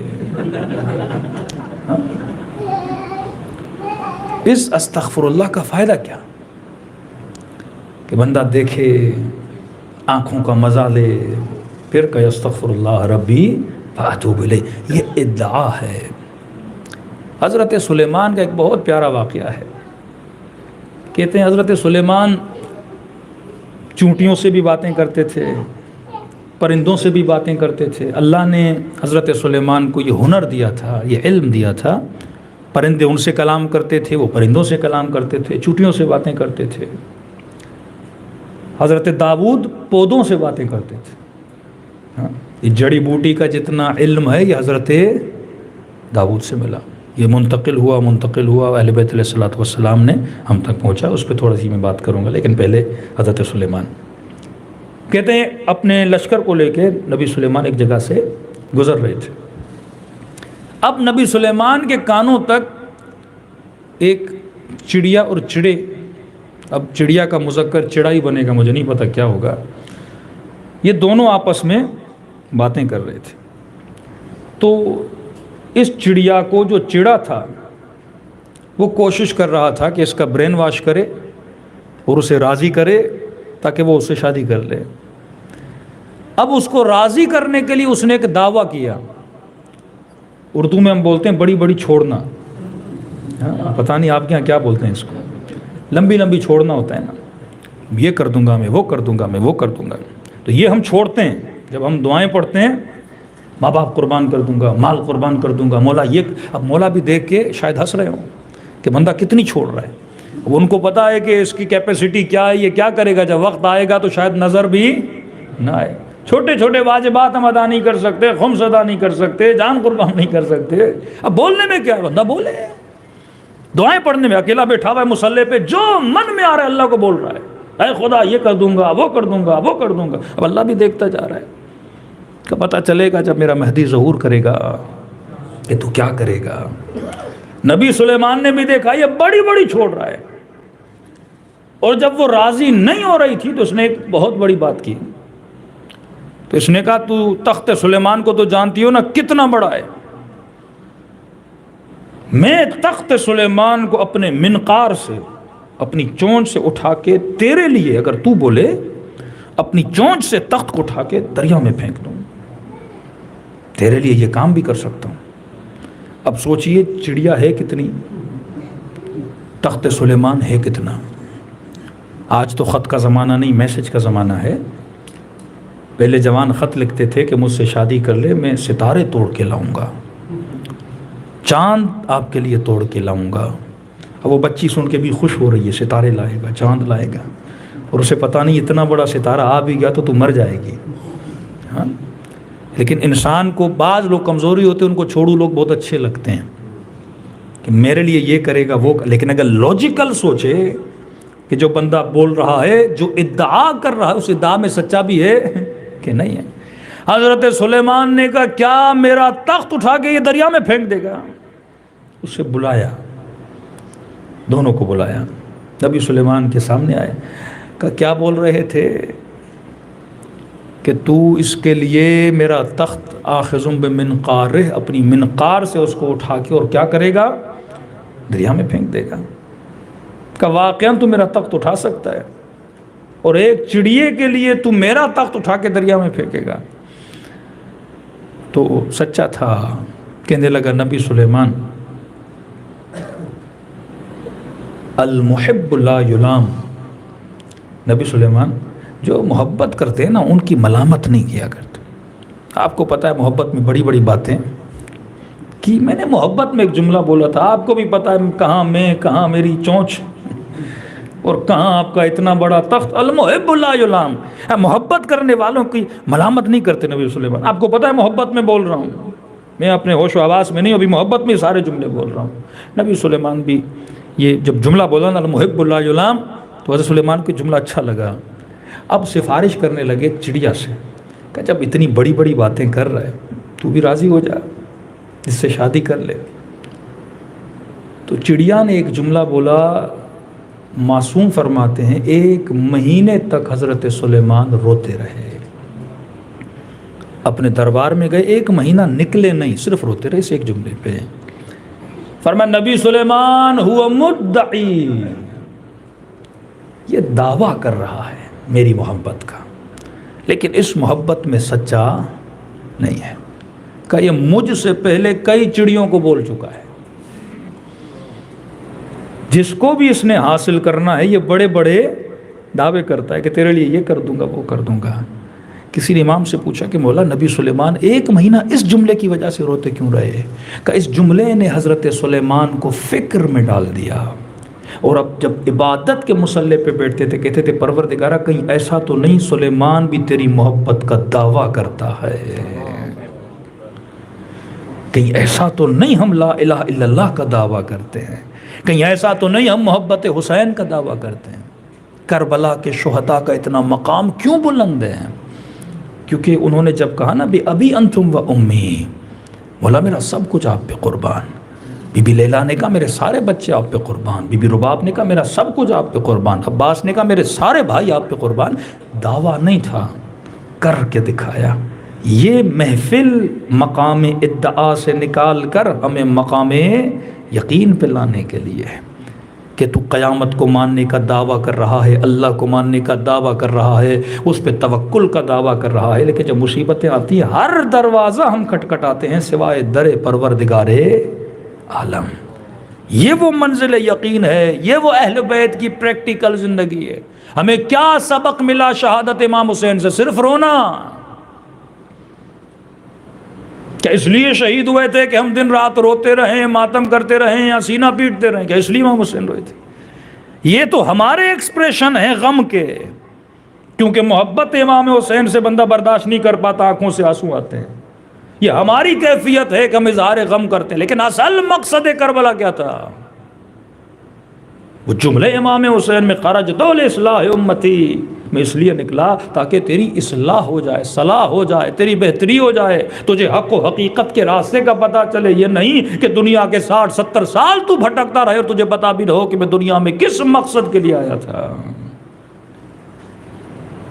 اس استغفر اللہ کا فائدہ کیا کہ بندہ دیکھے، آنکھوں کا مزہ لے، پھر کہ استغفر اللہ ربی واتوب الیہ. یہ ادعا ہے. حضرت سلیمان کا ایک بہت پیارا واقعہ ہے. کہتے ہیں حضرت سلیمان چونٹیوں سے بھی باتیں کرتے تھے، پرندوں سے بھی باتیں کرتے تھے. اللہ نے حضرت سلیمان کو یہ ہنر دیا تھا، یہ علم دیا تھا. پرندے ان سے کلام کرتے تھے، وہ پرندوں سے کلام کرتے تھے، چونٹیوں سے باتیں کرتے تھے. حضرت داؤد پودوں سے باتیں کرتے تھے. یہ جڑی بوٹی کا جتنا علم ہے یہ حضرت داؤد سے ملا. یہ منتقل ہوا اہل بیت علیہ الصلوۃ والسلام نے ہم تک پہنچا. اس پہ تھوڑا سی میں بات کروں گا، لیکن پہلے حضرت سلیمان. کہتے ہیں اپنے لشکر کو لے کے نبی سلیمان ایک جگہ سے گزر رہے تھے. اب نبی سلیمان کے کانوں تک ایک چڑیا اور چڑے، اب چڑیا کا مذکر چڑا ہی بنے گا، مجھے نہیں پتہ کیا ہوگا، یہ دونوں آپس میں باتیں کر رہے تھے. تو اس چڑیا کو جو چڑا تھا وہ کوشش کر رہا تھا کہ اس کا برین واش کرے اور اسے راضی کرے تاکہ وہ اس سے شادی کر لے. اب اس کو راضی کرنے کے لیے اس نے ایک دعویٰ کیا. اردو میں ہم بولتے ہیں بڑی بڑی چھوڑنا. پتہ نہیں آپ کے یہاں کیا بولتے ہیں اس کو. لمبی لمبی چھوڑنا ہوتا ہے نا، یہ کر دوں گا میں، وہ کر دوں گا میں، وہ کر دوں گا. تو یہ ہم چھوڑتے ہیں جب ہم دعائیں پڑھتے ہیں، ماں باپ قربان کر دوں گا، مال قربان کر دوں گا، مولا یہ. اب مولا بھی دیکھ کے شاید ہنس رہے ہوں کہ بندہ کتنی چھوڑ رہا ہے. اب ان کو پتا ہے کہ اس کی کیپیسٹی کیا ہے، یہ کیا کرے گا. جب وقت آئے گا تو شاید نظر بھی نہ آئے. چھوٹے چھوٹے واجبات ہم ادا نہیں کر سکتے، خمس ادا نہیں کر سکتے، جان قربان نہیں کر سکتے. اب بولنے میں کیا ہے، بندہ بولے. دعائیں پڑھنے میں اکیلا بیٹھا ہوا ہے مصلی پہ، جو من میں آ رہا ہے اللہ کو بول رہا ہے. اے خدا یہ کر دوں گا، وہ کر دوں گا، وہ کر دوں گا. اب اللہ بھی دیکھتا جا رہا ہے کہ پتہ چلے گا جب میرا مہدی ظہور کرے گا کہ تو کیا کرے گا. نبی سلیمان نے بھی دیکھا یہ بڑی بڑی چھوڑ رہا ہے. اور جب وہ راضی نہیں ہو رہی تھی تو اس نے ایک بہت بڑی بات کی. تو اس نے کہا تو تخت سلیمان کو تو جانتی ہو نا کتنا بڑا ہے. میں تخت سلیمان کو اپنے منقار سے، اپنی چونچ سے اٹھا کے تیرے لیے، اگر تو بولے اپنی چونچ سے تخت کو اٹھا کے دریا میں پھینک دوں. تیرے لیے یہ کام بھی کر سکتا ہوں. اب سوچئے چڑیا ہے کتنی، تخت سلیمان ہے کتنا. آج تو خط کا زمانہ نہیں، میسج کا زمانہ ہے. پہلے جوان خط لکھتے تھے کہ مجھ سے شادی کر لے، میں ستارے توڑ کے لاؤں گا، چاند آپ کے لیے توڑ کے لاؤں گا. اب وہ بچی سن کے بھی خوش ہو رہی ہے، ستارے لائے گا، چاند لائے گا. اور اسے پتہ نہیں اتنا بڑا ستارہ آ بھی گیا تو مر جائے گی. ہاں، لیکن انسان کو بعض لوگ کمزوری ہوتے ہیں، ان کو چھوڑو لوگ بہت اچھے لگتے ہیں کہ میرے لیے یہ کرے گا وہ. لیکن اگر لاجیکل سوچے کہ جو بندہ بول رہا ہے، جو ادعا کر رہا ہے، اس ادعا میں سچا بھی ہے کہ نہیں ہے. حضرت سلیمان نے کہا کیا میرا تخت اٹھا کے یہ دریا میں پھینک دے گا. اسے بلایا، دونوں کو بلایا. نبی سلیمان کے سامنے آئے. کہا کیا بول رہے تھے کہ تو اس کے لیے میرا تخت آخذ بمنقارہ، اپنی منقار سے اس کو اٹھا کے اور کیا کرے گا، دریا میں پھینک دے گا. کہ واقعاً تو میرا تخت اٹھا سکتا ہے، اور ایک چڑیے کے لیے تو میرا تخت اٹھا کے دریا میں پھینکے گا. تو سچا تھا. کہنے لگا نبی سلیمان المحب لا یلام، نبی سلیمان جو محبت کرتے ہیں نا ان کی ملامت نہیں کیا کرتے۔ آپ کو پتہ ہے محبت میں بڑی بڑی باتیں کی، میں نے محبت میں ایک جملہ بولا تھا، آپ کو بھی پتہ ہے کہاں میں، کہاں میری چونچ اور کہاں آپ کا اتنا بڑا تخت۔ المحب لا یلام، محبت کرنے والوں کی ملامت نہیں کرتے نبی سلیمان۔ آپ کو پتہ ہے محبت میں بول رہا ہوں، میں اپنے ہوش و حواس میں نہیں، ابھی محبت میں سارے جملے بول رہا ہوں۔ نبی سلیمان بھی یہ جب جملہ بولا نا المحب لا یلام، تو حضرت سلیمان کو جملہ اچھا لگا۔ اب سفارش کرنے لگے چڑیا سے کہ جب اتنی بڑی بڑی باتیں کر رہا ہے تو بھی راضی ہو جا، اس سے شادی کر لے۔ تو چڑیا نے ایک جملہ بولا، معصوم فرماتے ہیں 1 مہینے تک حضرت سلیمان روتے رہے، اپنے دربار میں گئے 1 مہینہ نکلے نہیں، صرف روتے رہے اس ایک جملے پہ۔ فرمایا نبی سلیمان ہوا مدعی، یہ دعویٰ کر رہا ہے میری محبت کا، لیکن اس محبت میں سچا نہیں ہے، کہ یہ مجھ سے پہلے کئی چڑیوں کو بول چکا ہے، جس کو بھی اس نے حاصل کرنا ہے یہ بڑے بڑے دعوے کرتا ہے کہ تیرے لیے یہ کر دوں گا وہ کر دوں گا۔ کسی نے امام سے پوچھا کہ مولا نبی سلیمان 1 مہینہ اس جملے کی وجہ سے روتے کیوں رہے؟ کہ اس جملے نے حضرت سلیمان کو فکر میں ڈال دیا، اور اب جب عبادت کے مصلی پہ بیٹھتے تھے کہتے تھے پروردگارہ کہیں ایسا تو نہیں سلیمان بھی تیری محبت کا دعویٰ کرتا ہے، کہیں ایسا تو نہیں ہم لا الہ الا اللہ کا دعویٰ کرتے ہیں، کہیں ایسا تو نہیں ہم محبت حسین کا دعویٰ کرتے ہیں۔ کربلا کے شہداء کا اتنا مقام کیوں بلند ہے؟ کیونکہ انہوں نے جب کہا نا ابی انتم و امی، مولا میرا سب کچھ آپ پہ قربان، بی بی لیلا نے کہا میرے سارے بچے آپ پہ قربان، بی بی رباب نے کہا میرا سب کچھ آپ پہ قربان، عباس نے کہا میرے سارے بھائی آپ پہ قربان۔ دعویٰ نہیں تھا، کر کے دکھایا۔ یہ محفل مقام ادعا سے نکال کر ہمیں مقام یقین پہ لانے کے لیے ہے کہ تو قیامت کو ماننے کا دعویٰ کر رہا ہے، اللہ کو ماننے کا دعویٰ کر رہا ہے، اس پہ توکل کا دعویٰ کر رہا ہے، لیکن جب مصیبتیں آتی ہیں ہر دروازہ ہم کھٹکھٹاتے ہیں سوائے در پروردگار عالم۔ یہ وہ منزل یقین ہے، یہ وہ اہل بیت کی پریکٹیکل زندگی ہے۔ ہمیں کیا سبق ملا شہادت امام حسین سے؟ صرف رونا۔ کیا اس لیے شہید ہوئے تھے کہ ہم دن رات روتے رہیں، ماتم کرتے رہیں یا سینہ پیٹتے رہیں؟ کیا اس لیے امام حسین روئے تھے؟ یہ تو ہمارے ایکسپریشن ہیں غم کے، کیونکہ محبت امام حسین سے بندہ برداشت نہیں کر پاتا، آنکھوں سے آنسو آتے ہیں۔ یہ ہماری کیفیت ہے کہ ہم اظہار غم کرتے ہیں، لیکن اصل مقصد کربلا کیا تھا؟ وہ جملے امام حسین میں خرجت لاصلاح امتی، میں اس لیے نکلا تاکہ تیری اصلاح ہو جائے، صلاح ہو جائے، تیری بہتری ہو جائے، تجھے حق و حقیقت کے راستے کا پتہ چلے۔ یہ نہیں کہ دنیا کے 60-70 سال تو بھٹکتا رہے اور تجھے پتا بھی نہ ہو کہ میں دنیا میں کس مقصد کے لیے آیا تھا۔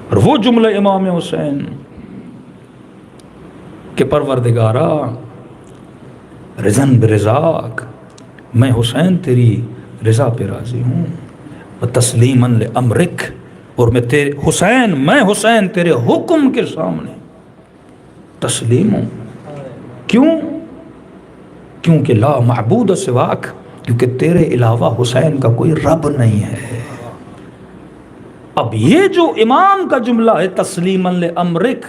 اور وہ جملے امام حسین کہ پروردگارا رضن برضاک، میں حسین تیری رضا پہ راضی ہوں، وتسلیما لامرک، اور میں حسین تیرے حکم کے سامنے تسلیم ہوں۔ کیونکہ لا معبود سواک، کیونکہ تیرے علاوہ حسین کا کوئی رب نہیں ہے۔ اب یہ جو امام کا جملہ ہے تسلیما لامرک،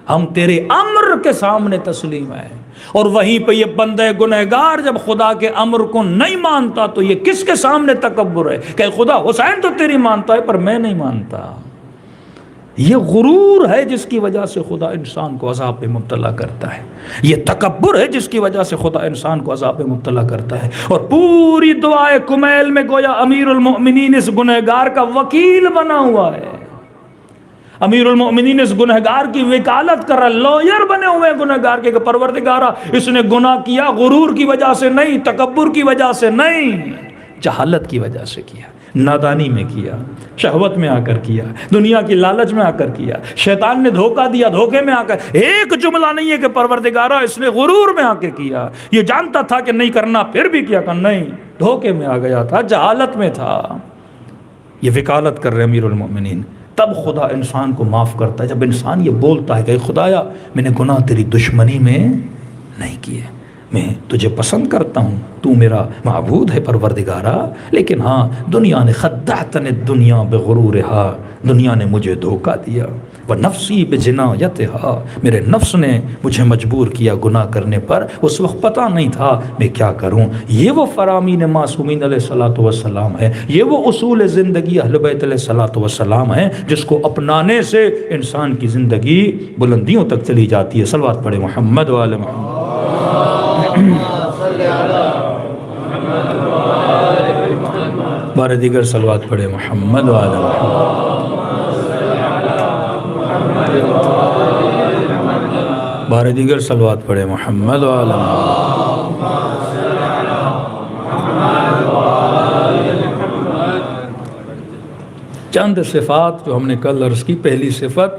ہم تیرے امر کے سامنے تسلیم ہے، اور وہیں پہ یہ بندہ گنہگار جب خدا کے امر کو نہیں مانتا تو یہ کس کے سامنے تکبر ہے کہ خدا حسین تو تیری مانتا ہے پر میں نہیں مانتا۔ یہ غرور ہے جس کی وجہ سے خدا انسان کو عذاب میں مبتلا کرتا ہے، یہ تکبر ہے جس کی وجہ سے خدا انسان کو عذاب میں مبتلا کرتا ہے۔ اور پوری دعائے کمیل میں گویا امیر المؤمنین اس گنہگار کا وکیل بنا ہوا ہے، امیر المؤمنین اس گنہگار کی وکالت کر رہا ہے، لویر بنے ہوئے گنہگار کے کہ پروردگارہ اس نے گناہ کیا غرور کی وجہ سے نہیں، تکبر کی وجہ سے نہیں، جہالت کی وجہ سے کیا، نادانی میں کیا، شہوت میں آ کر کیا، دنیا کی لالچ میں آ کر کیا، شیطان نے دھوکہ دیا، دھوکے میں آ کر۔ ایک جملہ نہیں ہے کہ پروردگارہ اس نے غرور میں آ کے کیا، یہ جانتا تھا کہ نہیں کرنا پھر بھی کیا، کہ نہیں، دھوکے میں آ گیا تھا، جہالت میں تھا۔ یہ وکالت کر رہے امیر المؤمنین۔ تب خدا انسان کو معاف کرتا ہے جب انسان یہ بولتا ہے کہ خدایا میں نے گناہ تیری دشمنی میں نہیں کیے، میں تجھے پسند کرتا ہوں، تو میرا معبود ہے پروردگارا، لیکن ہاں دنیا نے خدعتنی الدنیا بغرورہا، دنیا نے مجھے دھوکہ دیا، ونفسی بجنایتہا، میرے نفس نے مجھے مجبور کیا گناہ کرنے پر، اس وقت پتہ نہیں تھا میں کیا کروں۔ یہ وہ فرامین معصومین علیہ الصلوۃ والسلام ہے، یہ وہ اصول زندگی اہل بیت علیہ الصلوۃ والسلام ہے جس کو اپنانے سے انسان کی زندگی بلندیوں تک چلی جاتی ہے۔ صلوات پڑھے محمد وآل محمد۔ بارے دیگر صلوات پڑھے محمد وآل محمد۔ بارے دیگر صلوات پڑھے محمد وآل محمد۔ چند صفات جو ہم نے کل عرض کی۔ پہلی صفت،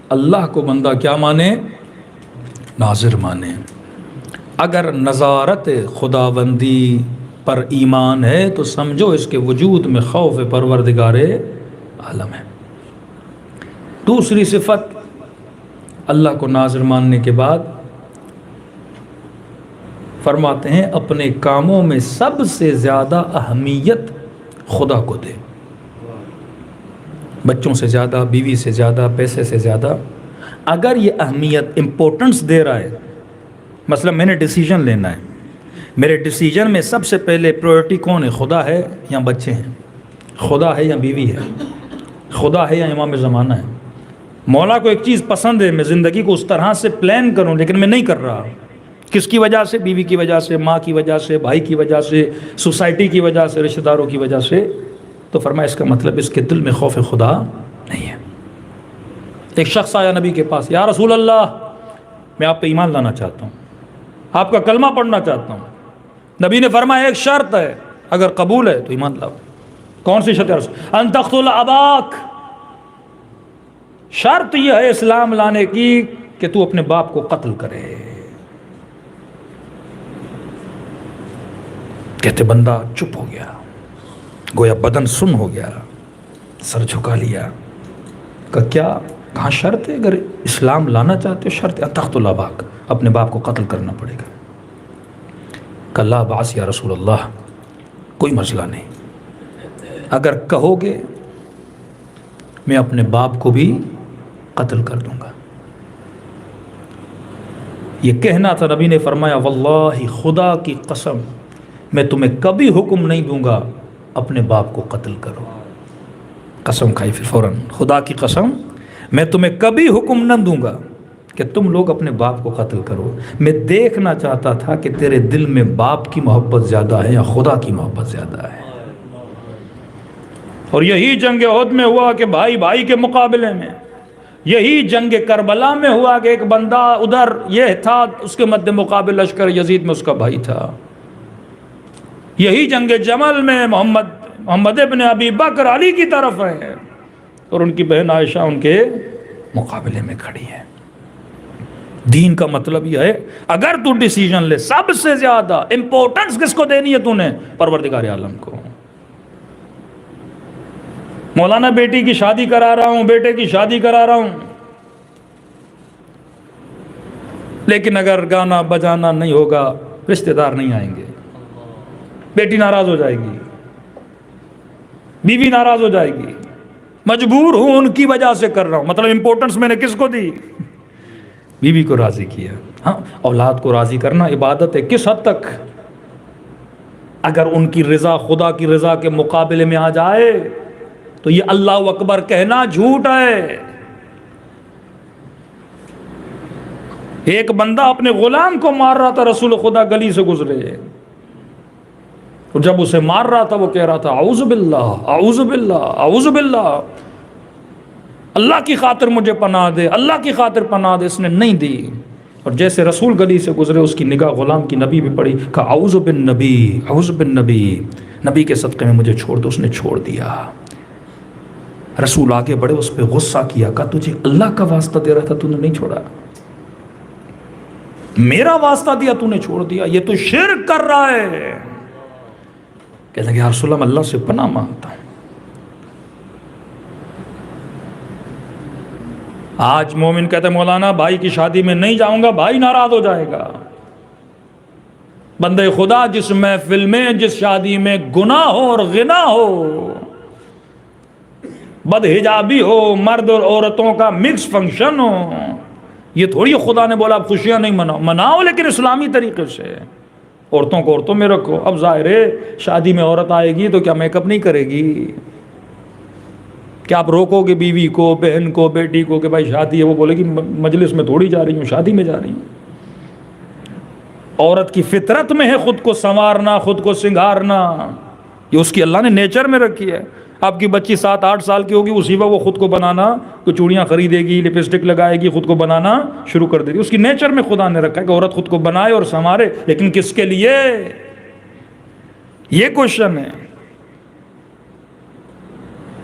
اللہ کو بندہ کیا مانے؟ ناظر مانے۔ اگر نظارت خداوندی پر ایمان ہے تو سمجھو اس کے وجود میں خوف پروردگار عالم ہے۔ دوسری صفت، اللہ کو ناظر ماننے کے بعد فرماتے ہیں اپنے کاموں میں سب سے زیادہ اہمیت خدا کو دے، بچوں سے زیادہ، بیوی سے زیادہ، پیسے سے زیادہ۔ اگر یہ اہمیت امپورٹنس دے رہا ہے، مثلا میں نے ڈیسیجن لینا ہے، میرے ڈیسیجن میں سب سے پہلے پریورٹی کون ہے؟ خدا ہے یا بچے ہیں؟ خدا ہے یا بیوی ہے؟ خدا ہے یا امام زمانہ ہے؟ مولا کو ایک چیز پسند ہے، میں زندگی کو اس طرح سے پلان کروں، لیکن میں نہیں کر رہا۔ کس کی وجہ سے؟ بیوی کی وجہ سے، ماں کی وجہ سے، بھائی کی وجہ سے، سوسائٹی کی وجہ سے، رشتہ داروں کی وجہ سے۔ تو فرمایا اس کا مطلب اس کے دل میں خوف خدا نہیں ہے۔ ایک شخص آیا نبی کے پاس، یا رسول اللہ میں آپ پہ ایمان لانا چاہتا ہوں، آپ کا کلمہ پڑھنا چاہتا ہوں۔ نبی نے فرمایا ایک شرط ہے، اگر قبول ہے تو ایمان لاؤ۔ کون سی شرط ہے؟ ان تقتل اباک، شرط یہ ہے اسلام لانے کی کہ تو اپنے باپ کو قتل کرے۔ کہتے بندہ چپ ہو گیا، گویا بدن سن ہو گیا، سر جھکا لیا، کہا کہاں شرط ہے؟ اگر اسلام لانا چاہتے ہو شرط ہے تقتل اباک، اپنے باپ کو قتل کرنا پڑے گا۔ کہ لا باس یا رسول اللہ، کوئی مسئلہ نہیں، اگر کہو گے میں اپنے باپ کو بھی قتل کر دوں گا۔ یہ کہنا تھا، نبی نے فرمایا واللہ خدا کی قسم میں تمہیں کبھی حکم نہیں دوں گا اپنے باپ کو قتل کرو۔ قسم کھائی پھر فوراً، خدا کی قسم میں تمہیں کبھی حکم نہ دوں گا کہ تم لوگ اپنے باپ کو قتل کرو۔ میں دیکھنا چاہتا تھا کہ تیرے دل میں باپ کی محبت زیادہ ہے یا خدا کی محبت زیادہ ہے۔ اور یہی جنگ احد میں ہوا کہ بھائی بھائی کے مقابلے میں، یہی جنگ کربلا میں ہوا کہ ایک بندہ ادھر یہ تھا، اس کے مد مقابل لشکر یزید میں اس کا بھائی تھا۔ یہی جنگ جمل میں محمد ابن ابی بکر علی کی طرف ہے اور ان کی بہن عائشہ ان کے مقابلے میں کھڑی ہے۔ دین کا مطلب یہ ہے اگر تو ڈیسیجن لے، سب سے زیادہ امپورٹنس کس کو دینی ہے تو نے؟ پروردگار عالم کو۔ مولانا بیٹی کی شادی کرا رہا ہوں، بیٹے کی شادی کرا رہا ہوں، لیکن اگر گانا بجانا نہیں ہوگا رشتہ دار نہیں آئیں گے، بیٹی ناراض ہو جائے گی، بیوی ناراض ہو جائے گی، مجبور ہوں ان کی وجہ سے کر رہا ہوں۔ مطلب امپورٹنس میں نے کس کو دی؟ بیوی کو راضی کیا۔ ہاں، اولاد کو راضی کرنا عبادت ہے، کس حد تک؟ اگر ان کی رضا خدا کی رضا کے مقابلے میں آ جائے تو یہ اللہ اکبر کہنا جھوٹ ہے۔ ایک بندہ اپنے غلام کو مار رہا تھا، رسول خدا گلی سے گزرے، اور جب اسے مار رہا تھا وہ کہہ رہا تھا اعوذ باللہ اعوذ باللہ اعوذ باللہ، اللہ کی خاطر مجھے پناہ دے، اللہ کی خاطر پناہ دے۔ اس نے نہیں دی، اور جیسے رسول گلی سے گزرے اس کی نگاہ غلام کی نبی بھی پڑی، کہا اعوذ بالنبی اعوذ بالنبی، نبی کے صدقے میں مجھے چھوڑ دو۔ اس نے چھوڑ دیا۔ رسول آگے بڑھے، اس پہ غصہ کیا، کہا تجھے اللہ کا واسطہ دے رہا تھا تو نے نہیں چھوڑا، میرا واسطہ دیا تو نے چھوڑ دیا، یہ تو شرک کر رہا ہے۔ کہنے لگے یا رسول اللہ میں اللہ سے پناہ مانگتا ہوں۔ آج مومن کہتے ہیں مولانا بھائی کی شادی میں نہیں جاؤں گا، بھائی ناراض ہو جائے گا۔ بندے خدا جس محفل میں، جس شادی میں گناہ ہو اور غنا ہو، بدحجابی ہو، مرد اور عورتوں کا مکس فنکشن ہو، یہ تھوڑی خدا نے بولا آپ خوشیاں نہیں مناؤ، مناؤ لیکن اسلامی طریقے سے، عورتوں کو عورتوں میں رکھو۔ اب ظاہر ہے شادی میں عورت آئے گی تو کیا میک اپ نہیں کرے گی؟ کیا آپ روکو گے بیوی کو، بہن کو، بیٹی کو کہ بھائی شادی ہے؟ وہ بولے گی مجلس میں تھوڑی جا رہی ہوں، شادی میں جا رہی ہوں۔ عورت کی فطرت میں ہے خود کو سنوارنا، خود کو سنگارنا، یہ اس کی اللہ نے نیچر میں رکھی ہے۔ آپ کی بچی 7-8 سال کی ہوگی، اسی وقت وہ خود کو بنانا، کوئی چوڑیاں خریدے گی، لپسٹک لگائے گی، خود کو بنانا شروع کر دے گی۔ اس کی نیچر میں خدا نے رکھا ہے کہ عورت خود کو بنائے اور سنوارے، لیکن کس کے لیے؟ یہ کوشچن ہے۔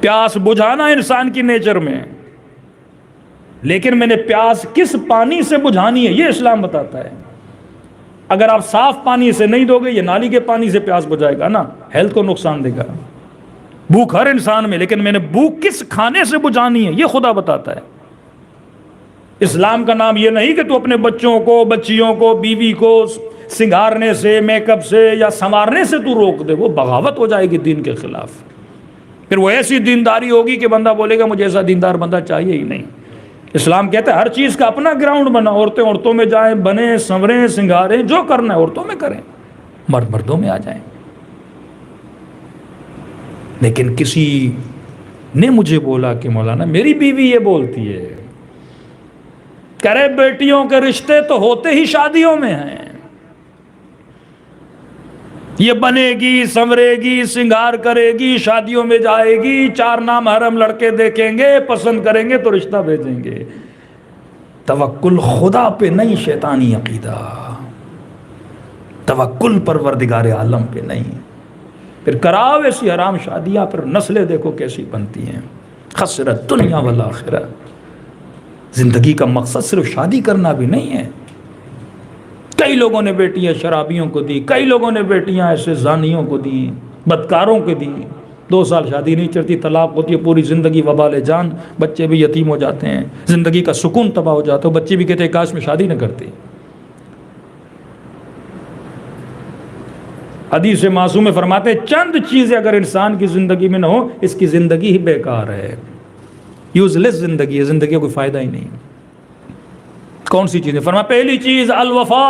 پیاس بجھانا انسان کی نیچر میں، لیکن میں نے پیاس کس پانی سے بجھانی ہے یہ اسلام بتاتا ہے۔ اگر آپ صاف پانی سے نہیں دو گے، یہ نالی کے پانی سے پیاس بجھائے گا نا، ہیلتھ کو نقصان دے گا۔ بھوک ہر انسان میں، لیکن میں نے بھوک کس کھانے سے بجھانی ہے یہ خدا بتاتا ہے۔ اسلام کا نام یہ نہیں کہ تو اپنے بچوں کو، بچیوں کو، بیوی کو سنگارنے سے، میک اپ سے یا سنوارنے سے تو روک دے، وہ بغاوت ہو جائے گی دین کے خلاف۔ پھر وہ ایسی دینداری ہوگی کہ بندہ بولے گا مجھے ایسا دیندار بندہ چاہیے ہی نہیں۔ اسلام کہتا ہے ہر چیز کا اپنا گراؤنڈ بنا، عورتیں عورتوں میں جائیں، بنیں، سنوریں، سنگاریں، جو کرنا ہے عورتوں میں کریں، مرد مردوں میں آ جائیں۔ لیکن کسی نے مجھے بولا کہ مولانا میری بیوی یہ بولتی ہے، کرے بیٹیوں کے رشتے تو ہوتے ہی شادیوں میں ہیں، یہ بنے گی، سنورے گی، سنگار کرے گی، شادیوں میں جائے گی، 4 نامحرم لڑکے دیکھیں گے، پسند کریں گے تو رشتہ بھیجیں گے۔ توکل خدا پہ نہیں، شیطانی عقیدہ، توکل پروردگار عالم پہ نہیں۔ پھر کراؤ ایسی حرام شادیاں، پھر نسلیں دیکھو کیسی بنتی ہیں۔ خسرت دنیا والآخرہ۔ زندگی کا مقصد صرف شادی کرنا بھی نہیں ہے۔ کئی لوگوں نے بیٹیاں شرابیوں کو دی، کئی لوگوں نے بیٹیاں ایسے زانیوں کو دی، بدکاروں کو دی۔ 2 سال شادی نہیں چلتی، طلاق ہوتی ہے، پوری زندگی وبال جان، بچے بھی یتیم ہو جاتے ہیں، زندگی کا سکون تباہ ہو جاتا ہے۔ بچے بھی کہتے ہیں کاش میں شادی نہ کرتی۔ حدیث معصوم فرماتے ہیں چند چیزیں اگر انسان کی زندگی میں نہ ہو، اس کی زندگی ہی بیکار ہے، یوز لیس زندگی ہے، زندگی کا کوئی فائدہ ہی نہیں۔ کون سی چیزیں؟ فرمایا پہلی چیز الوفا،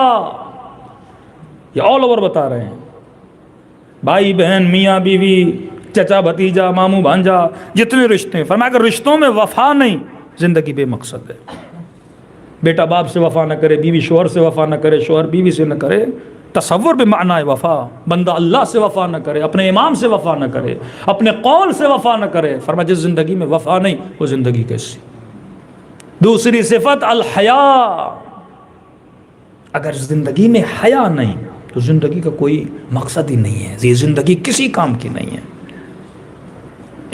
یہ آل اوور بتا رہے ہیں، بھائی بہن، میاں بیوی، چچا بھتیجا، ماموں بھانجا، جتنے رشتے ہیں، فرمایا کہ رشتوں میں وفا نہیں، زندگی بے مقصد ہے۔ بیٹا باپ سے وفا نہ کرے، بیوی شوہر سے وفا نہ کرے، شوہر بیوی سے نہ کرے، تصور بے معنی وفا، بندہ اللہ سے وفا نہ کرے، اپنے امام سے وفا نہ کرے، اپنے قول سے وفا نہ کرے، فرمایا جس زندگی میں وفا نہیں وہ زندگی کیسی؟ دوسری صفت الحیا، اگر زندگی میں حیا نہیں تو زندگی کا کوئی مقصد ہی نہیں ہے، یہ زندگی کسی کام کی نہیں ہے۔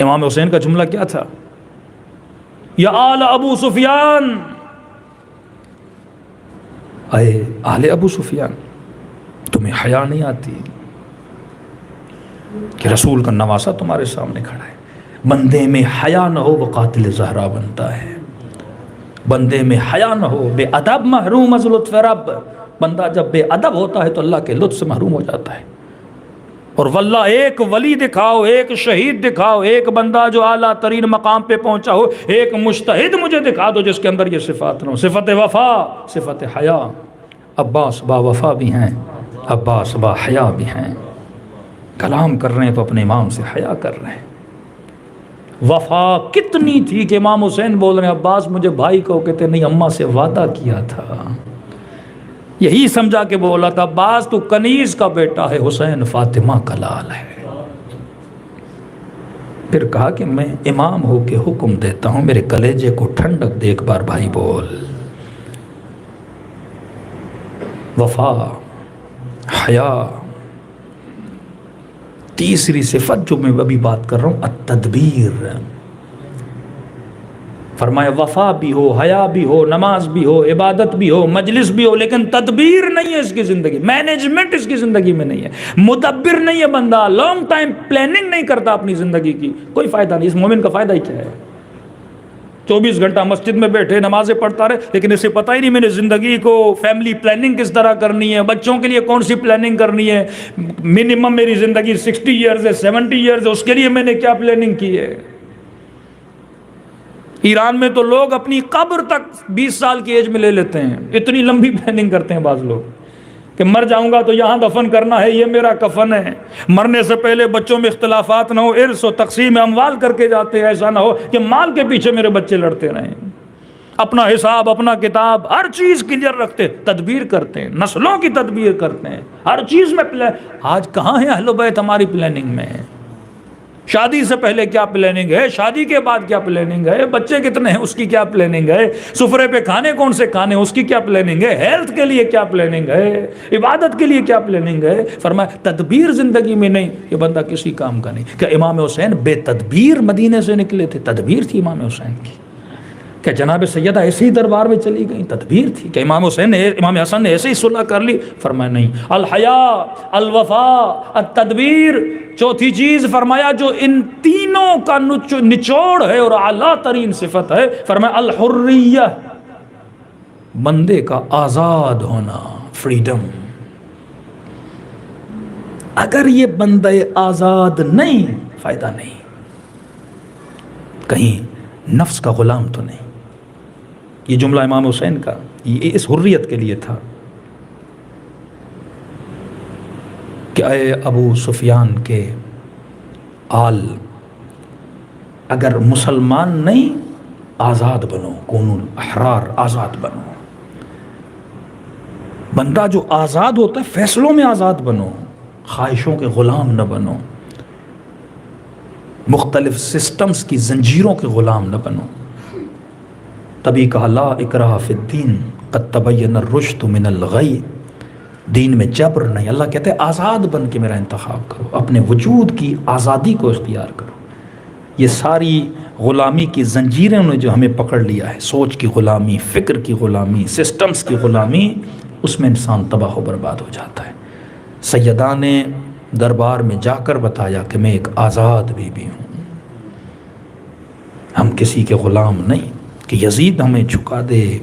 امام حسین کا جملہ کیا تھا؟ یا آل ابو سفیان، اے آل ابو سفیان، تمہیں حیا نہیں آتی کہ رسول کا نواسہ تمہارے سامنے کھڑا ہے؟ بندے میں حیا نہ ہو وہ قاتل زہرا بنتا ہے، بندے میں حیا نہ ہو بے ادب محروم از لطف رب، بندہ جب بے ادب ہوتا ہے تو اللہ کے لطف سے محروم ہو جاتا ہے۔ اور واللہ ایک ولی دکھاؤ، ایک شہید دکھاؤ، ایک بندہ جو اعلیٰ ترین مقام پہ پہنچا ہو، ایک مجتہد مجھے دکھا دو جس کے اندر یہ صفات نہ ہو، صفت وفا، صفت حیا۔ عباس با وفا بھی ہیں، عباس با حیا بھی ہیں، کلام کر رہے ہیں تو اپنے امام سے حیا کر رہے ہیں۔ وفا کتنی تھی کہ امام حسین بول رہے ہیں عباس مجھے بھائی کو، کہتے نہیں اماں سے وعدہ کیا تھا، یہی سمجھا کے بولا تھا عباس تو کنیز کا بیٹا ہے، حسین فاطمہ کا لال ہے۔ پھر کہا کہ میں امام ہو کے حکم دیتا ہوں میرے کلیجے کو ٹھنڈک دے، ایک بار بھائی بول۔ وفا، حیا۔ تیسری صفت جو میں ابھی بات کر رہا ہوں التدبیر، فرمایا وفا بھی ہو، حیا بھی ہو، نماز بھی ہو، عبادت بھی ہو، مجلس بھی ہو، لیکن تدبیر نہیں ہے اس کی زندگی، مینجمنٹ اس کی زندگی میں نہیں ہے، مدبر نہیں ہے بندہ، لانگ ٹائم پلاننگ نہیں کرتا اپنی زندگی کی، کوئی فائدہ نہیں۔ اس مومن کا فائدہ ہی کیا ہے؟ 24 گھنٹہ مسجد میں بیٹھے نمازیں پڑھتا رہے، لیکن اسے پتہ ہی نہیں میں نے زندگی کو فیملی پلاننگ کس طرح کرنی ہے، بچوں کے لیے کون سی پلاننگ کرنی ہے، منیمم میری زندگی 60 ایئرز ہے 70 ایئرز ہے، اس کے لیے میں نے کیا پلاننگ کی ہے۔ ایران میں تو لوگ اپنی قبر تک 20 سال کی ایج میں لے لیتے ہیں، اتنی لمبی پلاننگ کرتے ہیں بعض لوگ کہ مر جاؤں گا تو یہاں دفن کرنا ہے، یہ میرا کفن ہے، مرنے سے پہلے بچوں میں اختلافات نہ ہو، ارث و تقسیم اموال کر کے جاتے ہیں، ایسا نہ ہو کہ مال کے پیچھے میرے بچے لڑتے رہیں، اپنا حساب اپنا کتاب ہر چیز کلیئر رکھتے، تدبیر کرتے ہیں، نسلوں کی تدبیر کرتے ہیں، ہر چیز میں آج کہاں ہے اہل بیت ہماری پلاننگ میں؟ شادی سے پہلے کیا پلاننگ ہے، شادی کے بعد کیا پلاننگ ہے، بچے کتنے ہیں اس کی کیا پلاننگ ہے، سفرے پہ کھانے کون سے کھانے اس کی کیا پلاننگ ہے، ہیلتھ کے لیے کیا پلاننگ ہے، عبادت کے لیے کیا پلاننگ ہے۔ فرمایا تدبیر زندگی میں نہیں، یہ بندہ کسی کام کا نہیں۔ کہ امام حسین بے تدبیر مدینے سے نکلے تھے؟ تدبیر تھی امام حسین کی۔ کہ جناب سیدہ ایسے ہی دربار میں چلی گئیں؟ تدبیر تھی۔ کہ امام حسن نے ایسے ہی صلح کر لی؟ فرمایا نہیں، الحیا، الوفا، التدبیر، چوتھی چیز فرمایا جو ان تینوں کا نچوڑ ہے اور اعلیٰ ترین صفت ہے، فرمایا الحریہ، بندے کا آزاد ہونا، فریڈم۔ اگر یہ بندے آزاد نہیں، فائدہ نہیں، کہیں نفس کا غلام تو نہیں۔ یہ جملہ امام حسین کا یہ اس حریت کے لیے تھا کہ اے ابو سفیان کے آل، اگر مسلمان نہیں آزاد بنو، کونوا الاحرار، آزاد بنو۔ بندہ جو آزاد ہوتا ہے فیصلوں میں آزاد بنو، خواہشوں کے غلام نہ بنو، مختلف سسٹمز کی زنجیروں کے غلام نہ بنو۔ تبھی کہا لا اکراہ فی الدین قد تبین الرشد من الغی، دین میں جبر نہیں۔ اللہ کہتے ہیں آزاد بن کے میرا انتخاب کرو، اپنے وجود کی آزادی کو اختیار کرو۔ یہ ساری غلامی کی زنجیریں نے جو ہمیں پکڑ لیا ہے، سوچ کی غلامی، فکر کی غلامی، سسٹمز کی غلامی، اس میں انسان تباہ و برباد ہو جاتا ہے۔ سیدہ نے دربار میں جا کر بتایا کہ میں ایک آزاد بیوی ہوں، ہم کسی کے غلام نہیں کہ یزید ہمیں جھکا دے،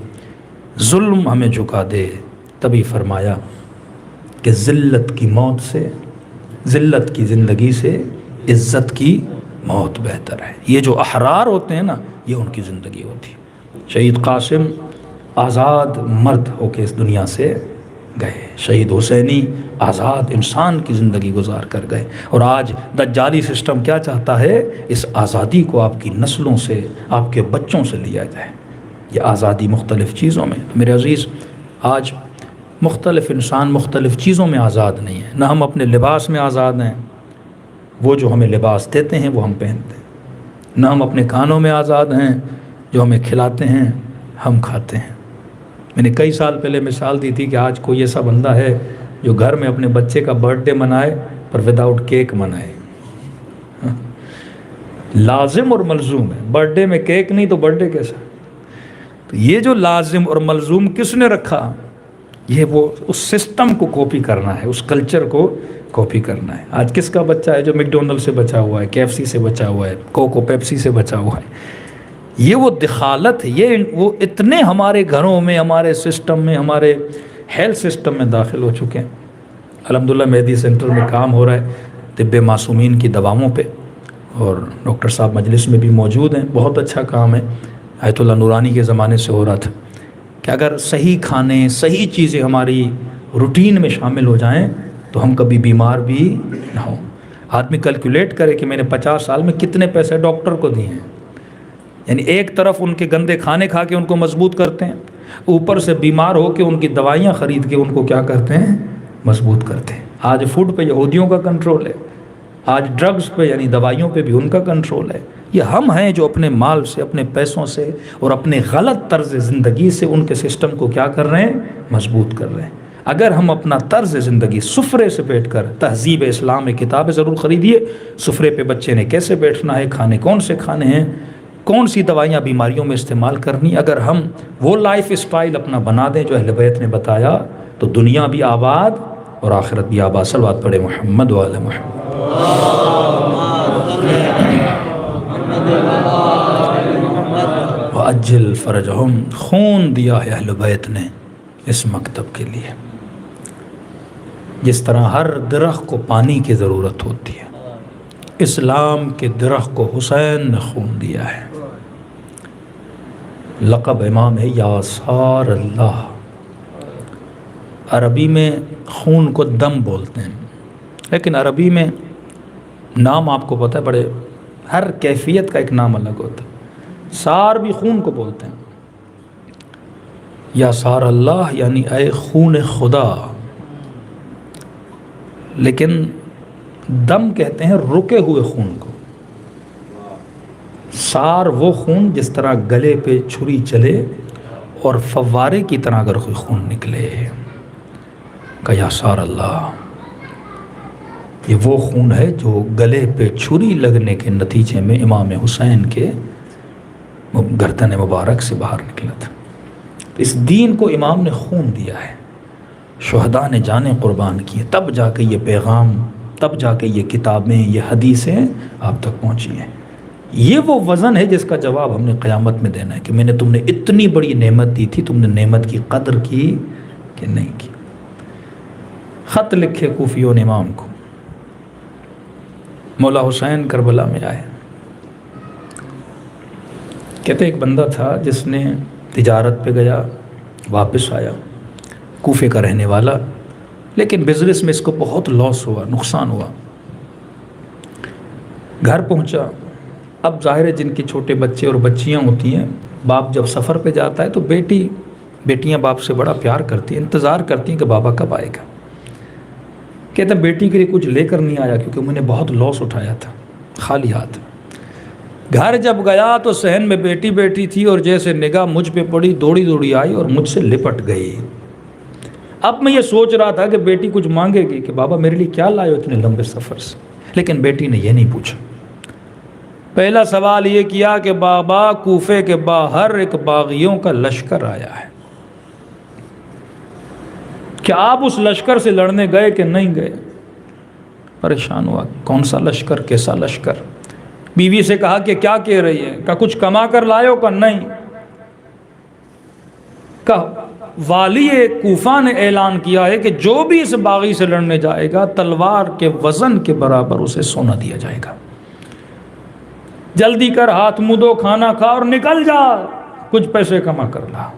ظلم ہمیں جھکا دے۔ تبھی فرمایا کہ ذلت کی موت سے، ذلت کی زندگی سے عزت کی موت بہتر ہے۔ یہ جو احرار ہوتے ہیں نا، یہ ان کی زندگی ہوتی ہے۔ شہید قاسم آزاد مرد ہو کے اس دنیا سے گئے، شہید حسینی آزاد انسان کی زندگی گزار کر گئے۔ اور آج دجالی سسٹم کیا چاہتا ہے؟ اس آزادی کو آپ کی نسلوں سے، آپ کے بچوں سے لیا جائے۔ یہ آزادی مختلف چیزوں میں، میرے عزیز آج مختلف انسان مختلف چیزوں میں آزاد نہیں ہے۔ نہ ہم اپنے لباس میں آزاد ہیں، وہ جو ہمیں لباس دیتے ہیں وہ ہم پہنتے ہیں۔ نہ ہم اپنے کھانوں میں آزاد ہیں، جو ہمیں کھلاتے ہیں ہم کھاتے ہیں۔ میں نے کئی سال پہلے مثال دی تھی کہ آج کوئی ایسا بندہ ہے جو گھر میں اپنے بچے کا برتھ ڈے منائے پر وداؤٹ کیک منائے۔ لازم اور ملزوم ہے، برتھ ڈے میں کیک نہیں تو برتھ ڈے کیسا؟ تو یہ جو لازم اور ملزوم کس نے رکھا؟ یہ وہ اس سسٹم کو کاپی کرنا ہے، اس کلچر کو کاپی کرنا ہے۔ آج کس کا بچہ ہے جو میک ڈونلڈ سے بچا ہوا ہے، KFC سے بچا ہوا ہے، کوکو پیپسی سے بچا ہوا ہے؟ یہ وہ دخالت ہے، یہ وہ اتنے ہمارے گھروں میں، ہمارے سسٹم میں، ہمارے ہیلتھ سسٹم میں داخل ہو چکے ہیں۔ الحمدللہ مہدی سینٹر میں کام ہو رہا ہے طب معصومین کی دواؤں پہ، اور ڈاکٹر صاحب مجلس میں بھی موجود ہیں۔ بہت اچھا کام ہے، آیت اللہ نورانی کے زمانے سے ہو رہا تھا کہ اگر صحیح کھانے، صحیح چیزیں ہماری روٹین میں شامل ہو جائیں تو ہم کبھی بیمار بھی نہ ہوں۔ آدمی کیلکولیٹ کرے کہ میں نے 50 سال میں کتنے پیسے ڈاکٹر کو دیے ہیں، یعنی ایک طرف ان کے گندے کھانے کھا کے ان کو مضبوط کرتے ہیں، اوپر سے بیمار ہو کے ان کی دوائیاں خرید کے ان کو کیا کرتے ہیں؟ مضبوط کرتے ہیں۔ آج فوڈ پہ یہودیوں کا کنٹرول ہے، آج ڈرگز پہ یعنی دوائیوں پہ بھی ان کا کنٹرول ہے۔ یہ ہم ہیں جو اپنے مال سے، اپنے پیسوں سے اور اپنے غلط طرز زندگی سے ان کے سسٹم کو کیا کر رہے ہیں؟ مضبوط کر رہے ہیں۔ اگر ہم اپنا طرز زندگی سفرے سے بیٹھ کر، تہذیب اسلام میں کتابیں ضرور خریدیے، سفرے پہ بچے نے کیسے بیٹھنا ہے، کھانے کون سے کھانے ہیں، کون سی دوائیاں بیماریوں میں استعمال کرنی، اگر ہم وہ لائف اسٹائل اپنا بنا دیں جو اہل بیت نے بتایا، تو دنیا بھی آباد اور آخرت بھی آباد۔ صلوات پڑھے محمد و آل محمد۔ عجل فرجہم، خون دیا ہے اہل بیت نے اس مکتب کے لیے، جس طرح ہر درخت کو پانی کی ضرورت ہوتی ہے، اسلام کے درخت کو حسین نے خون دیا ہے۔ لقب امام ہے یاسار اللہ، عربی میں خون کو دم بولتے ہیں، لیکن عربی میں نام آپ کو پتہ ہے، بڑے ہر کیفیت کا ایک نام الگ ہوتا ہے۔ سار بھی خون کو بولتے ہیں، یاسار اللہ یعنی اے خون خدا، لیکن دم کہتے ہیں رکے ہوئے خون کو۔ سار وہ خون جس طرح گلے پہ چھری چلے اور فوارے کی طرح اگر کوئی خون نکلے، کہ یا سار اللہ، یہ وہ خون ہے جو گلے پہ چھری لگنے کے نتیجے میں امام حسین کے گردن مبارک سے باہر نکلا تھا۔ اس دین کو امام نے خون دیا ہے، شہداء نے جانیں قربان کیے، تب جا کے یہ پیغام، تب جا کے یہ کتابیں، یہ حدیثیں آپ تک پہنچی ہیں۔ یہ وہ وزن ہے جس کا جواب ہم نے قیامت میں دینا ہے کہ میں نے تم نے اتنی بڑی نعمت دی تھی، تم نے نعمت کی قدر کی کہ نہیں کی۔ خط لکھے کوفیوں نے امام کو، مولا حسین کربلا میں آئے، کہتے ایک بندہ تھا جس نے تجارت پہ گیا، واپس آیا، کوفے کا رہنے والا، لیکن بزنس میں اس کو بہت لاس ہوا، نقصان ہوا۔ گھر پہنچا، اب ظاہر ہے جن کے چھوٹے بچے اور بچیاں ہوتی ہیں، باپ جب سفر پہ جاتا ہے تو بیٹیاں باپ سے بڑا پیار کرتی ہیں، انتظار کرتی ہیں کہ بابا کب آئے گا۔ کہتے ہیں بیٹی کے لیے کچھ لے کر نہیں آیا کیونکہ میں نے بہت لاس اٹھایا تھا، خالی ہاتھ۔ گھر جب گیا تو صحن میں بیٹی بیٹھی تھی اور جیسے نگاہ مجھ پہ پڑی، دوڑی دوڑی آئی اور مجھ سے لپٹ گئی۔ اب میں یہ سوچ رہا تھا کہ بیٹی کچھ مانگے گی کہ بابا میرے لیے کیا لائے ہو اتنے لمبے سفر سے، لیکن بیٹی نے یہ نہیں پوچھا۔ پہلا سوال یہ کیا کہ بابا کوفے کے باہر ایک باغیوں کا لشکر آیا ہے، کیا آپ اس لشکر سے لڑنے گئے کہ نہیں گئے؟ پریشان ہوا، کون سا لشکر، کیسا لشکر؟ بیوی سے کہا کہ کیا کہہ رہی ہے؟ کہا کچھ کما کر لائے ہو؟ کہا نہیں۔ کہا والی کوفہ نے اعلان کیا ہے کہ جو بھی اس باغی سے لڑنے جائے گا تلوار کے وزن کے برابر اسے سونا دیا جائے گا، جلدی کر، ہاتھ منہ دھو، کھانا کھا اور نکل جا، کچھ پیسے کما کر لا۔